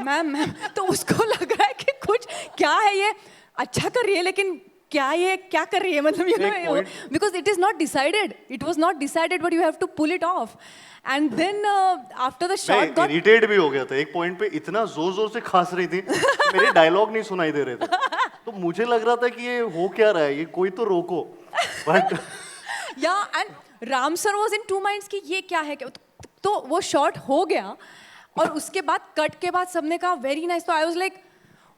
मैम तो उसको लग रहा है कि कुछ क्या है ये, अच्छा कर रही है लेकिन क्या ये क्या कर रही है, मतलब you know because it is not decided, it was not decided but you have to pull it off, and then after the shot got irritate भी हो गया था एक पॉइंट पे, इतना जोर जोर से खांस रही थी मेरे डायलॉग नहीं सुनाई दे रहे थे, तो मुझे लग रहा था कि ये हो क्या रहा है, ये कोई तो रोको, बट या and Ram sir was in two minds कि ये क्या है, तो वो शॉट हो गया और उसके बाद कट के बाद सबने कहा वेरी नाइस, तो आई वाज लाइक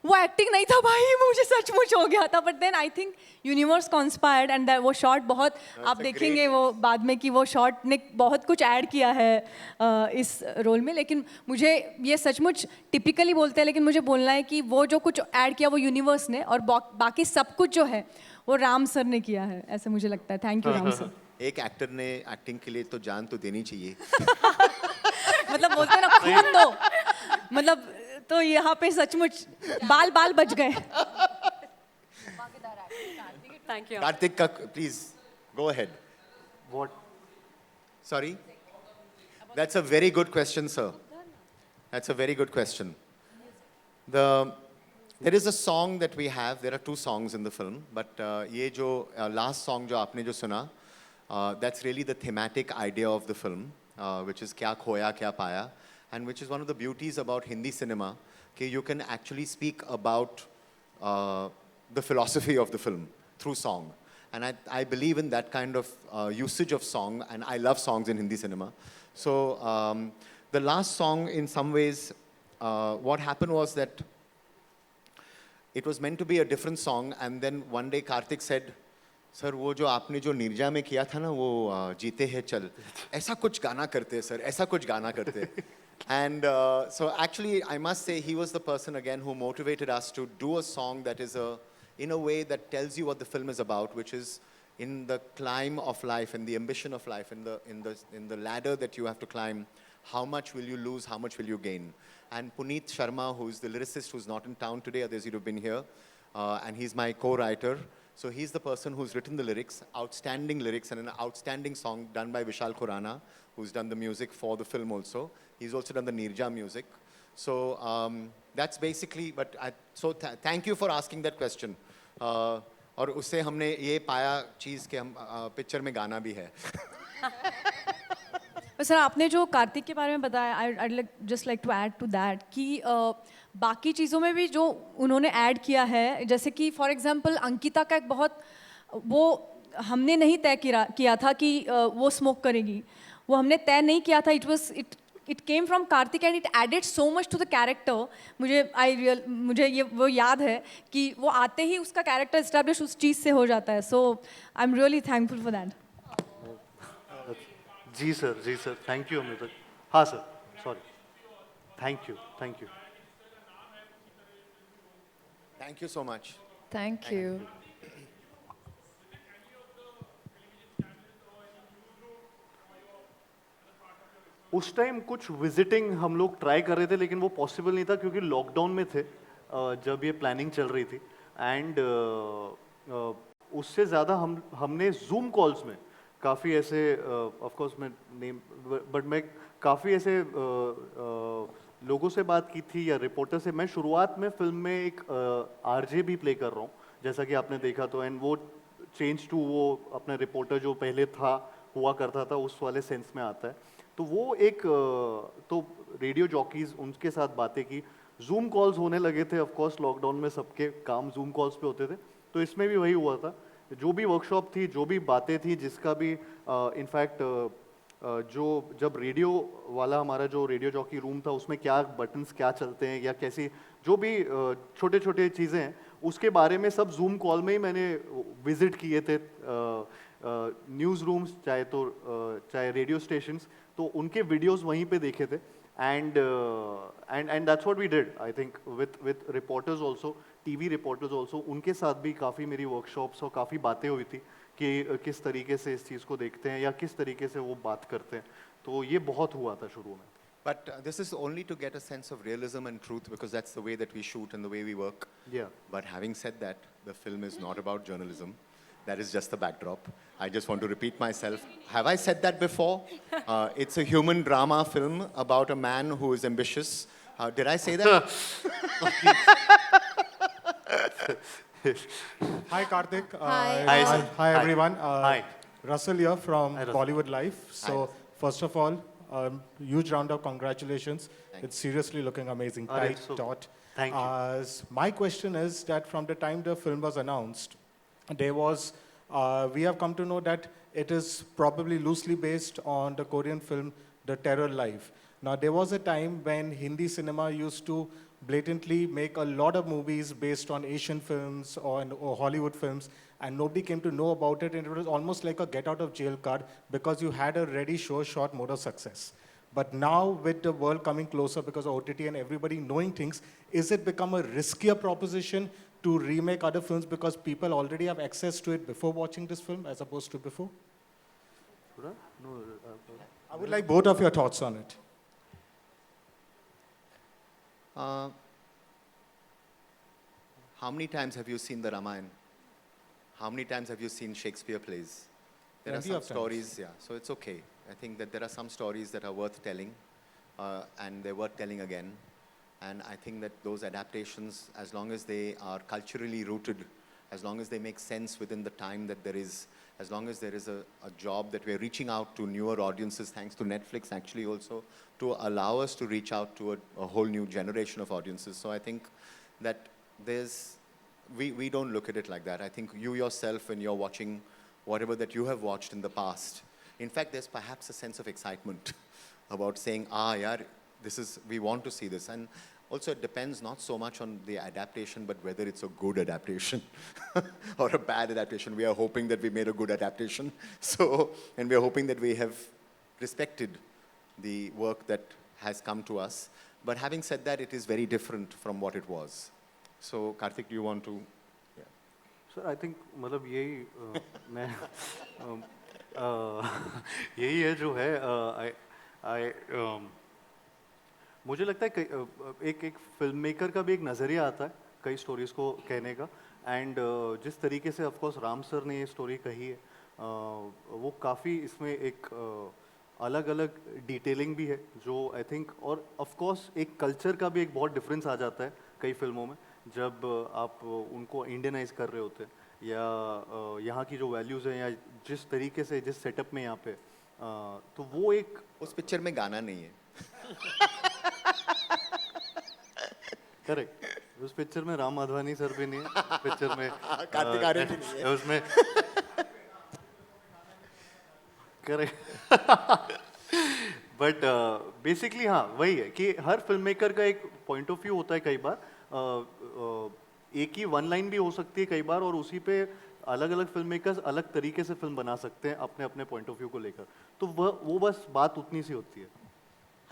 वो एक्टिंग नहीं था भाई, मुझे सचमुच हो गया था, but then I think universe conspired and वो शॉट बहुत आप देखेंगे वो बाद में कि वो शॉट ने बहुत कुछ ऐड किया है इस रोल में, लेकिन मुझे ये सचमुच टिपिकली बोलते हैं लेकिन मुझे बोलना है कि वो जो कुछ ऐड किया वो यूनिवर्स ने, और बाकी सब कुछ जो है वो राम सर ने किया है, ऐसे मुझे लगता है। Thank you Ram sir. एक एक्टर ने एक्टिंग के लिए तो जान तो देनी चाहिए। मतलब बोलते हैं ना खून दो, मतलब तो यहाँ पे सचमुच बाल बच गए। Thank you. कार्तिक का please go ahead. What? Sorry? That's a very good question, sir. That's a very good question. There is a song that we have. There are two songs in the film, but ये जो last song जो आपने जो सुना, that's really the thematic idea of the film, which is क्या खोया क्या पाया, and which is one of the beauties about Hindi cinema, कि you can actually speak about the philosophy of the film through song. And I believe in that kind of usage of song, and I love songs in Hindi cinema. So the last song, in some ways, what happened was that it was meant to be a different song, and then one day Karthik said, "Sir, वो जो आपने जो निर्जा में किया था ना, वो जीते हैं चल, ऐसा कुछ गाना करते हैं सर, ऐसा कुछ गाना करते हैं." And so actually, I must say, he was the person again who motivated us to do a song that is in a way that tells you what the film is about, which is in the climb of life and the ambition of life, in the ladder that you have to climb. How much will you lose? How much will you gain? And Puneet Sharma, who's the lyricist who's not in town today, others you'd have been here, and he's my co-writer. So he's the person who's written the lyrics, outstanding lyrics, and an outstanding song done by Vishal Khurana, who's done the music for the film also. He's also done the Nirja music. So that's basically, but thank you for asking that question. और उससे हमने ये पाया चीज़ कि हम picture में गाना भी है। सर आपने जो कार्तिक के बारे में बताया, I just like to add to that कि बाकी चीज़ों में भी जो उन्होंने ऐड किया है, जैसे कि फॉर एग्जांपल अंकिता का एक बहुत, वो हमने नहीं तय किया था कि वो स्मोक करेगी, वो हमने तय नहीं किया था, it came from Kartik and it added so much to the character. मुझे ये वो याद है कि वो आते ही उसका कैरेक्टर इस्टेब्लिश उस चीज़ से हो जाता है, so I am really thankful for that. जी सर, थैंक यू अमृता। हाँ sir, sorry, thank you. Thank you so much. Thank you. उस टाइम कुछ विजिटिंग हम लोग ट्राई कर रहे थे, लेकिन वो पॉसिबल नहीं था क्योंकि लॉकडाउन में थे जब ये प्लानिंग चल रही थी, एंड उससे ज़्यादा हमने जूम कॉल्स में काफ़ी ऐसे, ऑफ कोर्स मैं नेम, बट मैं काफ़ी ऐसे लोगों से बात की थी या रिपोर्टर से। मैं शुरुआत में फिल्म में एक आरजे भी प्ले कर रहा हूँ, जैसा कि आपने देखा, तो एंड वो चेंज टू वो अपना रिपोर्टर जो पहले हुआ करता था उस वाले सेंस में आता है। तो वो एक तो रेडियो जॉकीज़, उनके साथ बातें की, जूम कॉल्स होने लगे थे। ऑफ कोर्स लॉकडाउन में सबके काम जूम कॉल्स पे होते थे, तो इसमें भी वही हुआ था। जो भी वर्कशॉप थी, जो भी बातें थी, जिसका भी इनफैक्ट जो जब रेडियो वाला हमारा जो रेडियो जॉकी रूम था, उसमें क्या बटन्स क्या चलते हैं या कैसी जो भी छोटे छोटे चीज़ें हैं, उसके बारे में सब जूम कॉल में ही मैंने विजिट किए थे। न्यूज़ रूम्स चाहे रेडियो स्टेशंस, तो उनके वीडियोस वहीं पे देखे थे, and that's what we did, I think with reporters also, TV reporters also, उनके साथ भी काफ़ी मेरी वर्कशॉप्स और काफ़ी बातें हुई थी कि किस तरीके से इस चीज़ को देखते हैं या किस तरीके से वो बात करते हैं, तो ये बहुत हुआ था शुरू में. But this is only to get a sense of realism and truth because that's the way that we shoot and the way we work. Yeah. But having said that, the film is not about journalism. That is just the backdrop. I just want to repeat myself. Have I said that before? It's a human drama film about a man who is ambitious. Did I say that? Hi, Karthik. Hi. Hi, sir. Hi, Hi. everyone. Hi. Russell here from Hi, Russell. Bollywood Life. So, first of all, huge round of congratulations. It's seriously looking amazing. Oh, Tight, it's so- taut. Thank you. My question is that from the time the film was announced, there was, we have come to know that it is probably loosely based on the Korean film The Terror Life. Now, there was a time when Hindi cinema used to blatantly make a lot of movies based on Asian films or Hollywood films, and nobody came to know about it, and it was almost like a get out of jail card because you had a ready, sure shot mode of success. But now, with the world coming closer because of OTT and everybody knowing things, is it become a riskier proposition to remake other films because people already have access to it before watching this film as opposed to before? I would like both of your thoughts on it. How many times have you seen the Ramayana? How many times have you seen Shakespeare plays? There are Plenty some of times. stories, yeah, so it's okay. I think that there are some stories that are worth telling, and they're worth telling again. And I think that those adaptations, as long as they are culturally rooted, as long as they make sense within the time that there is, as long as there is a job that we're reaching out to newer audiences, thanks to Netflix actually also, to allow us to reach out to a whole new generation of audiences. So I think that we don't look at it like that. I think you yourself, when you're watching whatever that you have watched in the past, in fact, there's perhaps a sense of excitement about saying, yaar, we want to see this. And also it depends not so much on the adaptation, but whether it's a good adaptation or a bad adaptation. We are hoping that we made a good adaptation. So, and we are hoping that we have respected the work that has come to us. But having said that, it is very different from what it was. So, Karthik, do you want to? Yeah. Sir I think मतलब यही मैं यही है जो है मुझे लगता है एक फिल्म मेकर का भी एक नज़रिया आता है कई स्टोरीज को कहने का एंड जिस तरीके से ऑफ कोर्स राम सर ने ये स्टोरी कही है वो काफ़ी इसमें एक अलग अलग डिटेलिंग भी है जो आई थिंक और ऑफ कोर्स एक कल्चर का भी एक बहुत डिफरेंस आ जाता है कई फिल्मों में जब आप उनको इंडियनाइज कर रहे होते हैं या यहाँ की जो वैल्यूज़ हैं या जिस तरीके से जिस सेटअप में यहाँ पे तो वो एक उस पिक्चर में गाना नहीं है करेक्ट उस पिक्चर में राम माधवानी सर भी नहीं है पिक्चर में कार्तिक आर्यन भी नहीं है उसमें करेक्ट बट बेसिकली हाँ वही है कि हर फिल्म मेकर का एक पॉइंट ऑफ व्यू होता है कई बार एक ही वन लाइन भी हो सकती है कई बार और उसी पे अलग अलग फिल्म मेकर्स अलग तरीके से फिल्म बना सकते हैं अपने अपने पॉइंट ऑफ व्यू को लेकर तो वो बस बात उतनी सी होती है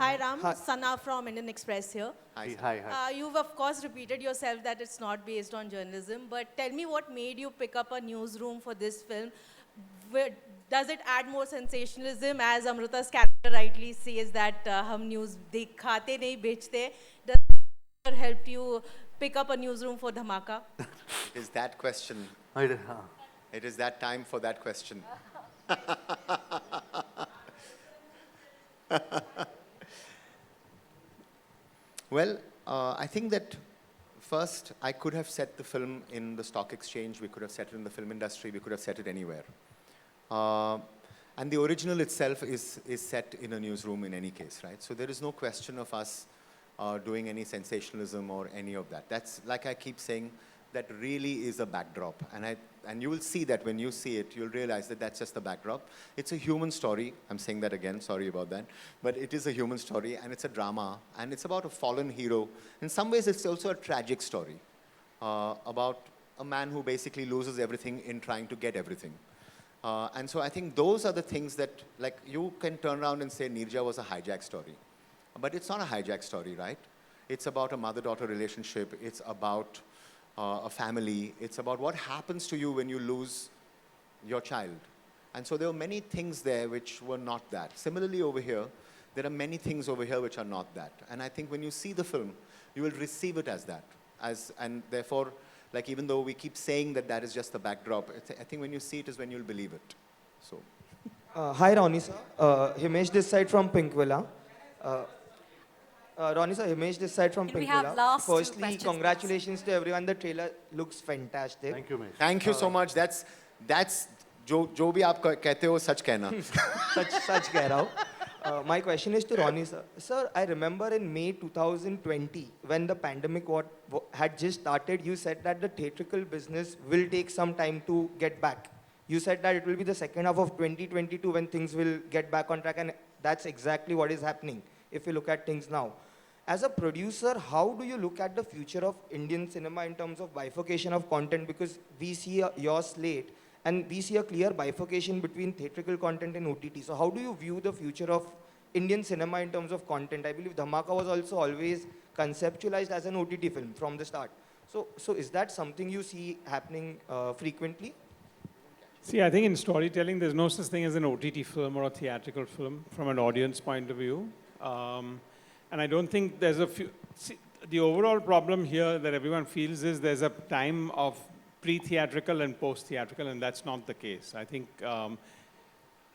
Hi Ram, Sana from Indian Express here. Hi. You've of course repeated yourself that it's not based on journalism, but tell me what made you pick up a newsroom for this film? Does it add more sensationalism, as Amrita's character rightly says that hum news dikhate nahi bechte? Does it help you pick up a newsroom for Dhamaka? It is that question. It is that time for that question. Well, I think that first I could have set the film in the stock exchange, we could have set it in the film industry, we could have set it anywhere. And the original itself is set in a newsroom in any case, right? So there is no question of us doing any sensationalism or any of that. That's, like I keep saying, that really is a backdrop. And you will see that when you see it, you'll realize that that's just the backdrop. It's a human story. I'm saying that again, sorry about that. But it is a human story, and it's a drama, and it's about a fallen hero. In some ways, it's also a tragic story about a man who basically loses everything in trying to get everything. And so I think those are the things that, like, you can turn around and say Neerja was a hijack story. But it's not a hijack story, right? It's about a mother-daughter relationship. It's about a family. It's about what happens to you when you lose your child. And so there were many things there which were not that. Similarly over here, there are many things over here which are not that. And I think when you see the film, you will receive it as that. And therefore, like even though we keep saying that that is just the backdrop, I think when you see it is when you'll believe it. So. Hi Ronnie sir, Himesh this side from Pink Villa. Ronnie sir, Himesh this side from Can we Pink have Villa. last two Firstly, questions, congratulations to everyone. The trailer looks fantastic. Thank you, Mesh. Thank you so much. That's जो भी आप कहते हो सच कहना. Such कह रहा हूँ. My question is to Ronnie sir. Sir, I remember in May 2020 when the pandemic had just started, you said that the theatrical business will take some time to get back. You said that it will be the second half of 2022 when things will get back on track, and that's exactly what is happening if you look at things now. As a producer, how do you look at the future of Indian cinema in terms of bifurcation of content? Because we see your slate and we see a clear bifurcation between theatrical content and OTT. So how do you view the future of Indian cinema in terms of content? I believe Dhamaka was also always conceptualized as an OTT film from the start. So is that something you see happening frequently? See, I think in storytelling, there's no such thing as an OTT film or a theatrical film from an audience point of view. And I don't think there's a few... See, the overall problem here that everyone feels is there's a time of pre-theatrical and post-theatrical, and that's not the case. I think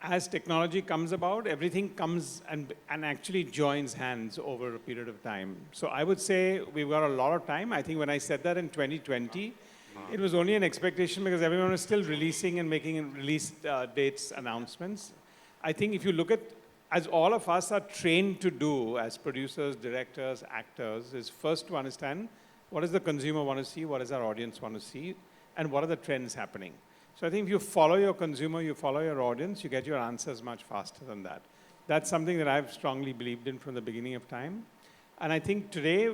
as technology comes about, everything comes and actually joins hands over a period of time. So I would say we've got a lot of time. I think when I said that in 2020, it was only an expectation because everyone was still releasing and making release dates announcements. I think if you look at, as all of us are trained to do as producers, directors, actors, is first to understand what does the consumer want to see, what does our audience want to see, and what are the trends happening. So I think if you follow your consumer, you follow your audience, you get your answers much faster than that. That's something that I've strongly believed in from the beginning of time. And I think today,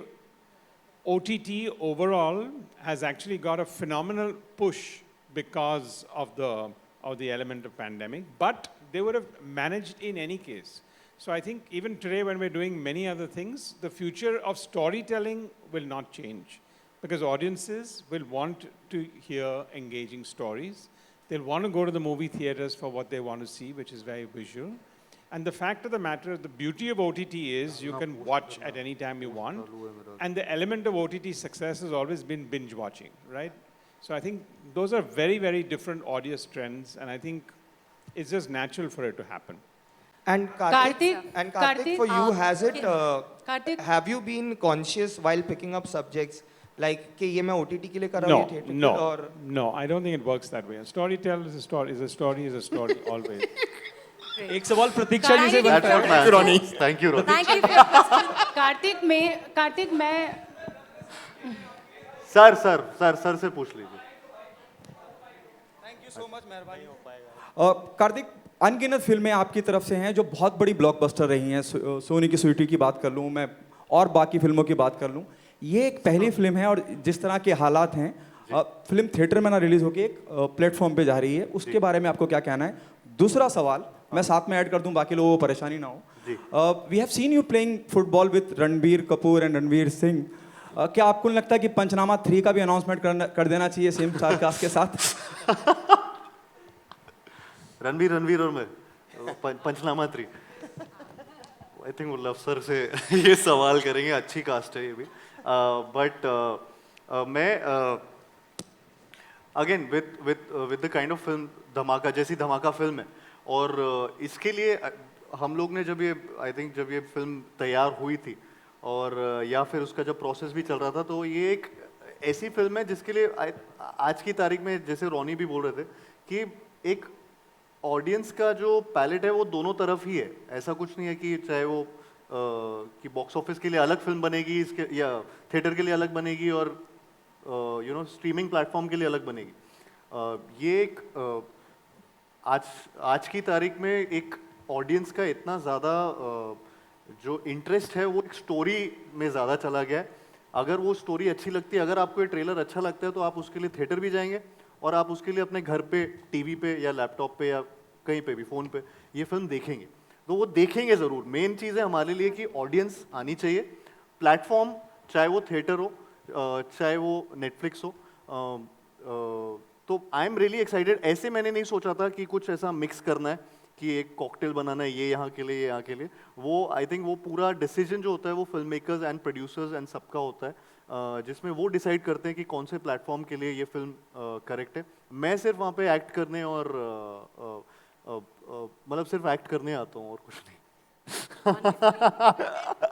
OTT overall has actually got a phenomenal push because of the element of pandemic, but they would have managed in any case. So I think even today when we're doing many other things, the future of storytelling will not change because audiences will want to hear engaging stories. They'll want to go to the movie theaters for what they want to see, which is very visual. And the fact of the matter, the beauty of OTT is you can watch at any time you want. And the element of OTT success has always been binge watching, right? So I think those are very, very different audience trends. And I think it's just natural for it to happen. And Karthik, for you, have you been conscious while picking up subjects like कि ये मैं OTT के लिए कर रहा हूँ theatrical No, I don't think it works that way. A storyteller is a story always. एक सवाल प्रतीक्षा जी से That's what matters. Thank you, Ronnie. Thank you for your question. Kartik मैं सर से पूछ लीजिए. थैंक यू सो मच, मेहरबानी हो पाएगा. कार्तिक, अनगिनत फिल्में आपकी तरफ से हैं जो बहुत बड़ी ब्लॉकबस्टर रही हैं. सोनी की स्वीटी की बात कर लूँ मैं और बाकी फिल्मों की बात कर लूँ. ये एक पहली फिल्म है और जिस तरह के हालात हैं, फिल्म थिएटर में ना रिलीज होकर एक प्लेटफॉर्म पे जा रही है, उसके बारे में आपको क्या कहना है? दूसरा सवाल मैं साथ में ऐड कर दूं, बाकी लोगों को परेशानी ना हो. We have seen you playing football with Ranbir Kapoor and Ranveer Singh. क्या आपको नहीं लगता कि पंचनामा 3 का भी अनाउंसमेंट कर देना चाहिए सेम स्टारकास्ट के साथ? रणबीर और मैं पंचनामा 3. आई थिंक वो लव सर से ये सवाल करेंगे. अच्छी कास्ट है ये भी. बट मैं again with the kind of film धमाका, जैसी धमाका फिल्म है, और इसके लिए हम लोग ने जब ये फिल्म तैयार हुई थी और या फिर उसका जब प्रोसेस भी चल रहा था, तो ये एक ऐसी फिल्म है जिसके लिए आज की तारीख में, जैसे रोनी भी बोल रहे थे, कि एक ऑडियंस का जो पैलेट है वो दोनों तरफ ही है. ऐसा कुछ नहीं है कि चाहे वो कि बॉक्स ऑफिस के लिए अलग फिल्म बनेगी इसके या थिएटर के लिए अलग बनेगी और स्ट्रीमिंग प्लेटफॉर्म के लिए अलग बनेगी. ये एक आज की तारीख में एक ऑडियंस का इतना ज़्यादा जो इंटरेस्ट है वो एक स्टोरी में ज़्यादा चला गया है. अगर वो स्टोरी अच्छी लगती है, अगर आपको ये ट्रेलर अच्छा लगता है, तो आप उसके लिए थिएटर भी जाएंगे और आप उसके लिए अपने घर पे टीवी पे या लैपटॉप पे या कहीं पे भी फ़ोन पे ये फिल्म देखेंगे. तो वो देखेंगे ज़रूर. मेन चीज़ है हमारे लिए कि ऑडियंस आनी चाहिए. प्लेटफॉर्म चाहे वो थिएटर हो, चाहे वो नेटफ्लिक्स हो, तो आई एम रियली एक्साइटेड. ऐसे मैंने नहीं सोचा था कि कुछ ऐसा मिक्स करना है कि एक कॉकटेल बनाना है, ये यहाँ के लिए, ये यहाँ के लिए. वो आई थिंक वो पूरा डिसीजन जो होता है वो film makers and producers and सबका होता है, जिसमें वो डिसाइड करते हैं कि कौन से प्लेटफॉर्म के लिए ये फिल्म करेक्ट है. मैं सिर्फ वहाँ पे एक्ट करने और मतलब सिर्फ एक्ट करने आता हूँ और कुछ नहीं.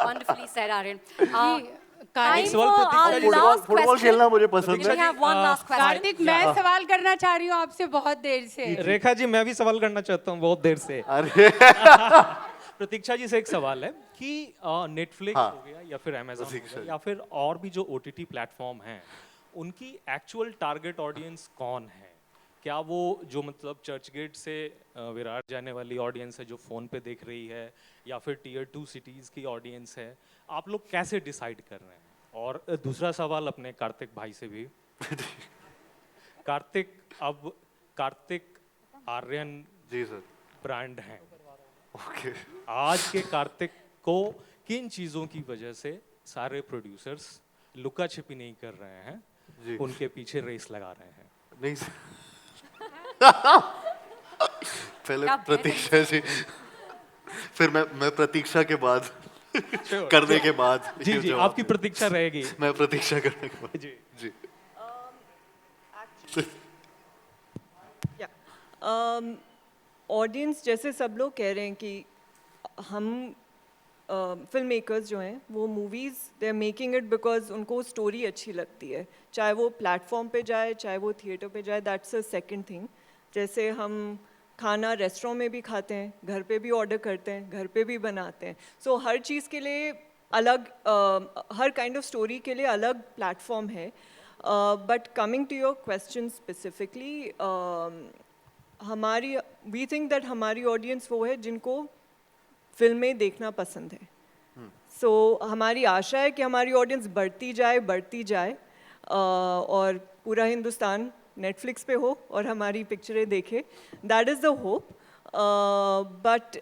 Wonderfully said, Aryan. Time for our last football question. खेलना मुझे पसंद We है. have one last question. Kartik मैं सवाल करना चाह रही हूँ आपसे बहुत देर से. रेखा जी मैं भी सवाल करना चाहता हूँ बहुत देर से. अरे प्रतीक्षा जी से एक सवाल है कि नेटफ्लिक्स हाँ। हो गया या फिर अमेजॉन हो प्रतीक्षा गया जी। या फिर और भी जो ओटीटी प्लेटफॉर्म हैं उनकी एक्चुअल टारगेट ऑडियंस कौन है? क्या वो जो मतलब चर्च गेट से विरार जाने वाली ऑडियंस है जो फ़ोन पे देख रही है या फिर टियर 2 सिटीज़ की ऑडियंस है? आप लोग कैसे डिसाइड कर रहे हैं? और दूसरा सवाल अपने कार्तिक भाई से भी. कार्तिक आर्यन जी सर ब्रांड हैं. ओके. आज के कार्तिक को किन चीज़ों की वजह से सारे प्रोड्यूसर्स लुका छिपी नहीं कर रहे हैं, जी. उनके पीछे रेस लगा रहे हैं? नहीं सर. पहले क्या प्रतीक्षा जी, फिर मैं प्रतीक्षा के बाद करने के बाद जी ये जी जवाब आपकी प्रतीक्षा रहेगी. मैं प्रतीक्षा करने के बाद जी जी. ऑडियंस जैसे सब लोग कह रहे हैं कि हम फिल्म मेकर्स जो हैं वो movies they are making it because उनको स्टोरी अच्छी लगती है, चाहे वो प्लेटफॉर्म पे जाए चाहे वो थिएटर पे जाए. That's a second thing. जैसे हम खाना रेस्टोरेंट में भी खाते हैं, घर पे भी ऑर्डर करते हैं, घर पे भी बनाते हैं. सो हर चीज़ के लिए अलग हर काइंड ऑफ स्टोरी के लिए अलग प्लेटफॉर्म है. But coming to your question specifically, we think that हमारी ऑडियंस वो है जिनको फिल्में देखना पसंद है. सो हमारी आशा है कि हमारी ऑडियंस बढ़ती जाए और पूरा हिंदुस्तान नेटफ्लिक्स पे हो और हमारी पिक्चरें देखे. That is the hope. But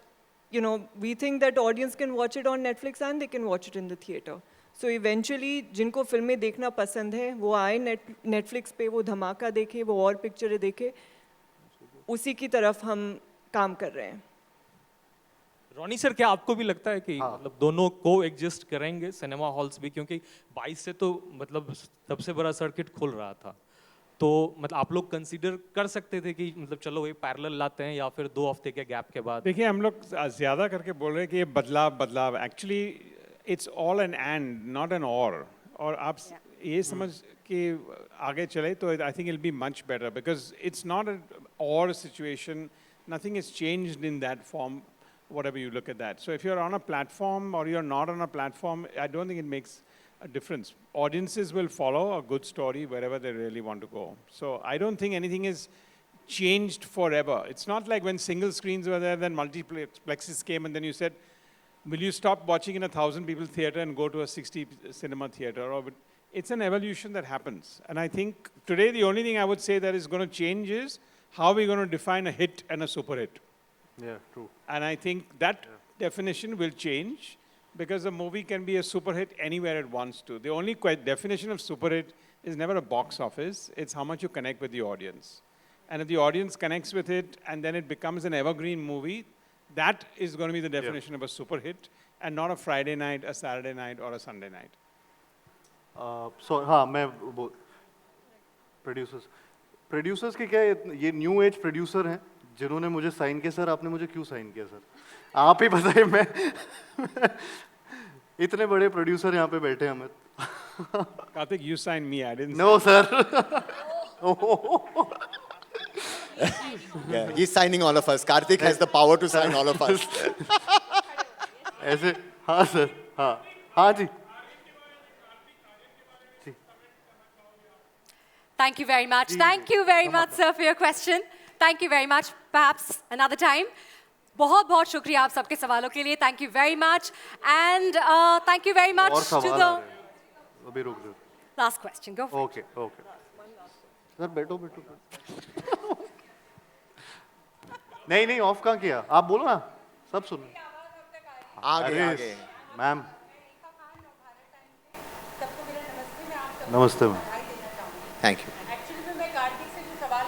you know, we think that audience can watch it on Netflix and they can watch it in the theater. So eventually, जिनको फिल्में देखना पसंद है वो आए नेटफ्लिक्स पे, वो धमाका देखे, वो और पिक्चरें देखे. उसी की तरफ हम काम कर रहे हैं. रॉनी सर क्या आपको भी लगता है कि मतलब दोनों को एग्जिस्ट करेंगे सिनेमा हॉल्स भी, क्योंकि 22 से तो मतलब सबसे बड़ा सर्किट खुल रहा था, तो मतलब आप लोग कंसीडर कर सकते थे कि मतलब चलो ये पैरेलल लाते हैं या फिर 2 हफ्ते के गैप के बाद? देखिए हम लोग ज़्यादा करके बोल रहे हैं कि ये बदलाव actually it's all an end not an और आप ये समझ के आगे चले तो I think it be much better because it's not an और situation. Nothing is changed in that form whatever you look at that. So if you're on a platform or you're not on a platform, I don't think it makes a difference. Audiences will follow a good story wherever they really want to go. So I don't think anything is changed forever. It's not like when single screens were there, then multiplexes came and then you said, will you stop watching in a 1,000 people theater and go to a 60 cinema theater? Or it's an evolution that happens. And I think today the only thing I would say that is going to change is how we're going to define a hit and a super hit. Yeah, true. And I think that definition will change because a movie can be a super hit anywhere it wants to. The only definition of super hit is never a box office. It's how much you connect with the audience. And if the audience connects with it and then it becomes an evergreen movie, that is going to be the definition of a super hit and not a Friday night, a Saturday night or a Sunday night. So हाँ मैं producers के क्या ये new age producer हैं जिन्होंने मुझे sign किया. Sir आपने मुझे क्यों साइन किया सर? आप ही बताइए. मैं इतने बड़े प्रोड्यूसर यहाँ पे बैठे हैं. हमें Karthik, you signed me. I didn't. No sir. Yeah, he's signing all of us. Karthik has the power to sign all of us. ऐसे हाँ सर. हाँ जी. Thank you very much. Thank you very much, sir, for your question. Thank you very much. Perhaps another time. बहुत शुक्रिया आप सबके सवालों के लिए. Thank you very much. And thank you very much to the अभी रुक दो. last question. Go for it. Okay. Sir बैठो. नहीं ऑफ कहाँ किया? आप बोलो ना, सब सुन. आगे. मैम. नमस्ते मैम. Thank you. एक्चुअली मैं कार्तिक से जो सवाल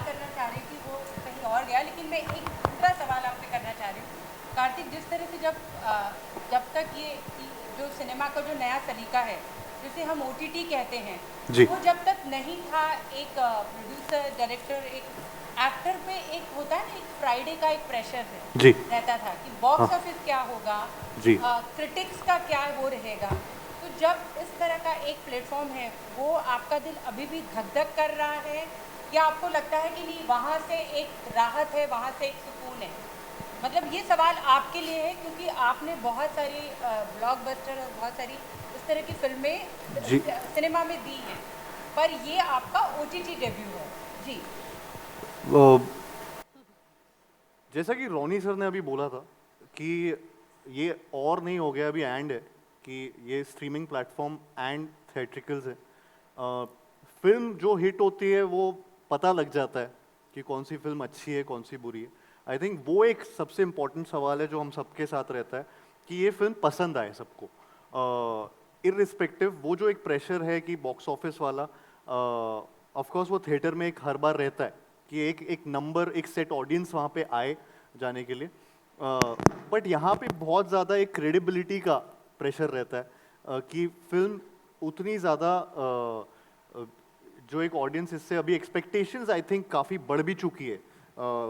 मैं एक दूसरा सवाल आपसे करना चाह रही हूँ कार्तिक, जिस तरह से जब तक ये जो सिनेमा का जो नया सलीका है जिसे हम OTT कहते हैं, वो जब तक नहीं था, एक प्रोड्यूसर डायरेक्टर एक एक्टर पे एक होता है ना, एक फ्राइडे का एक प्रेशर रहता था कि बॉक्स ऑफिस क्या होगा, क्रिटिक्स का क्या वो रहेगा। तो जब इस तरह का एक प्लेटफॉर्म है, वो आपका दिल अभी भी धक धक कर रहा है या आपको लगता है कि नहीं वहाँ से एक राहत है, वहाँ से एक सुकून है? मतलब ये सवाल आपके लिए है क्योंकि आपने बहुत सारी ब्लॉकबस्टर और बहुत सारी इस तरह की फिल्में सिनेमा में दी हैं, पर ये आपका OTT डेब्यू है जी। जैसा कि रोनी सर ने अभी बोला था कि ये और नहीं हो गया, अभी एंड है कि ये स्ट्रीमिंग प्लेटफॉर्म एंड थिएट्रिकल्स है। फिल्म जो हिट होती है वो पता लग जाता है कि कौन सी फिल्म अच्छी है, कौन सी बुरी है। आई थिंक वो एक सबसे इम्पोर्टेंट सवाल है जो हम सबके साथ रहता है कि ये फिल्म पसंद आए सबको, इररिस्पेक्टिव। वो जो एक प्रेशर है कि बॉक्स ऑफिस वाला, ऑफ कोर्स वो थिएटर में एक हर बार रहता है कि एक नंबर, एक सेट ऑडियंस वहाँ पे आए जाने के लिए, बट यहाँ पे बहुत ज़्यादा एक क्रेडिबिलिटी का प्रेशर रहता है कि फिल्म उतनी ज़्यादा जो एक ऑडियंस, इससे अभी एक्सपेक्टेशंस आई थिंक काफ़ी बढ़ भी चुकी है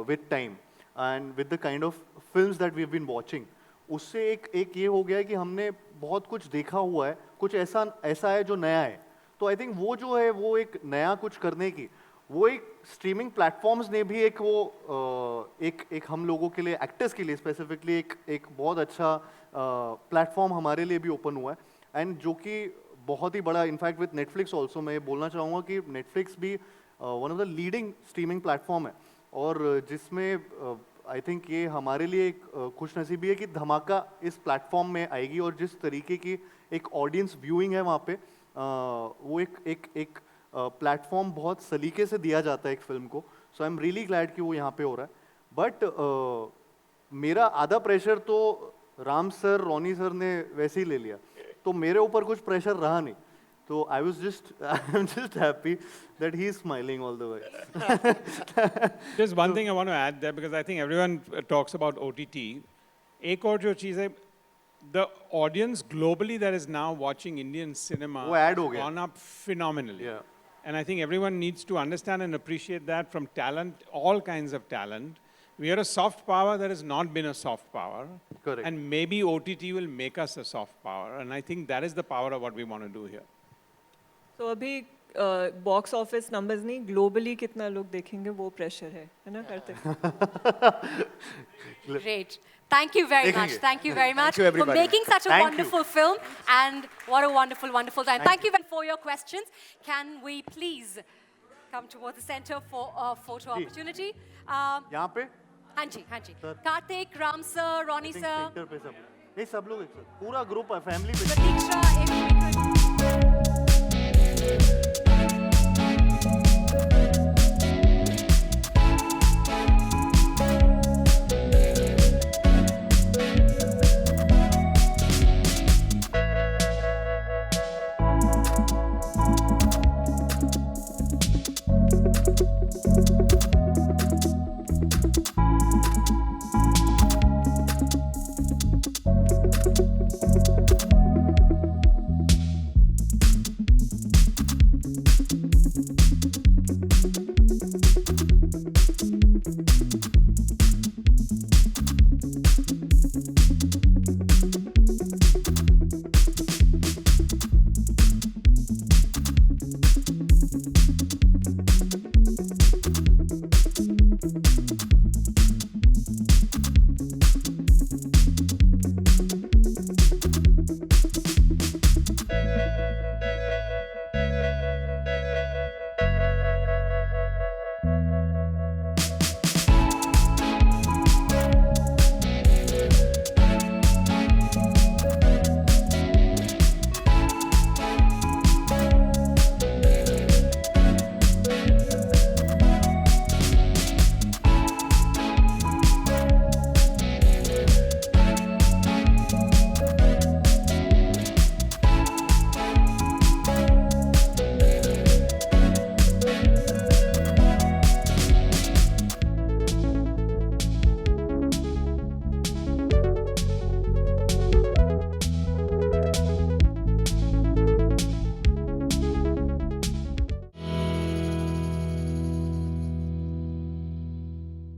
with time and with the kind of films that we have been watching. उससे एक ये हो गया है कि हमने बहुत कुछ देखा हुआ है, कुछ ऐसा है जो नया है। तो आई थिंक वो जो है वो एक नया कुछ करने की, वो एक स्ट्रीमिंग प्लेटफॉर्म्स ने भी एक वो एक हम लोगों के लिए, एक्टर्स के लिए स्पेसिफिकली एक बहुत अच्छा प्लेटफॉर्म हमारे लिए भी ओपन हुआ है एंड जो कि बहुत ही बड़ा, इनफैक्ट विद नेटफ्लिक्स ऑल्सो मैं बोलना चाहूँगा कि नेटफ्लिक्स भी one of the leading streaming platform है और जिसमें आई थिंक ये हमारे लिए एक खुशनसीबी है कि धमाका इस प्लेटफॉर्म में आएगी और जिस तरीके की एक ऑडियंस व्यूइंग है वहाँ पे वो एक प्लेटफॉर्म बहुत सलीके से दिया जाता है एक फिल्म को। सो आई एम रियली ग्लैड कि वो यहाँ पे हो रहा है। बट मेरा आधा प्रेशर तो राम सर, रोनी सर ने वैसे ही ले लिया, तो मेरे ऊपर कुछ प्रेशर रहा नहीं। तो I am just happy that he is smiling all the way. Just one thing I want to add there, because I think everyone talks about OTT. एक और जो चीज़ है, the audience globally that is now watching Indian cinema gone up phenomenally. Yeah. And I think everyone needs to understand and appreciate that from talent, all kinds of talent. We are a soft power that has not been a soft power. Correct. And maybe OTT will make us a soft power. And I think that is the power of what we want to do here. So अभी box office numbers नहीं, globally कितना लोग देखेंगे वो pressure है ना Kartik? Great. Thank you very much. Thank you very much for making such a wonderful film, and what a wonderful, wonderful time. Thank you for your questions. Can we please come towards the center for a photo opportunity? यहाँ पे? हाँ जी, हाँ जी. Karthik, Ram sir, Ronnie sir. Centre पे सब, ये सब लोग एक साथ, पूरा ग्रुप है, फैमिली पे. Pratiksha, if we could.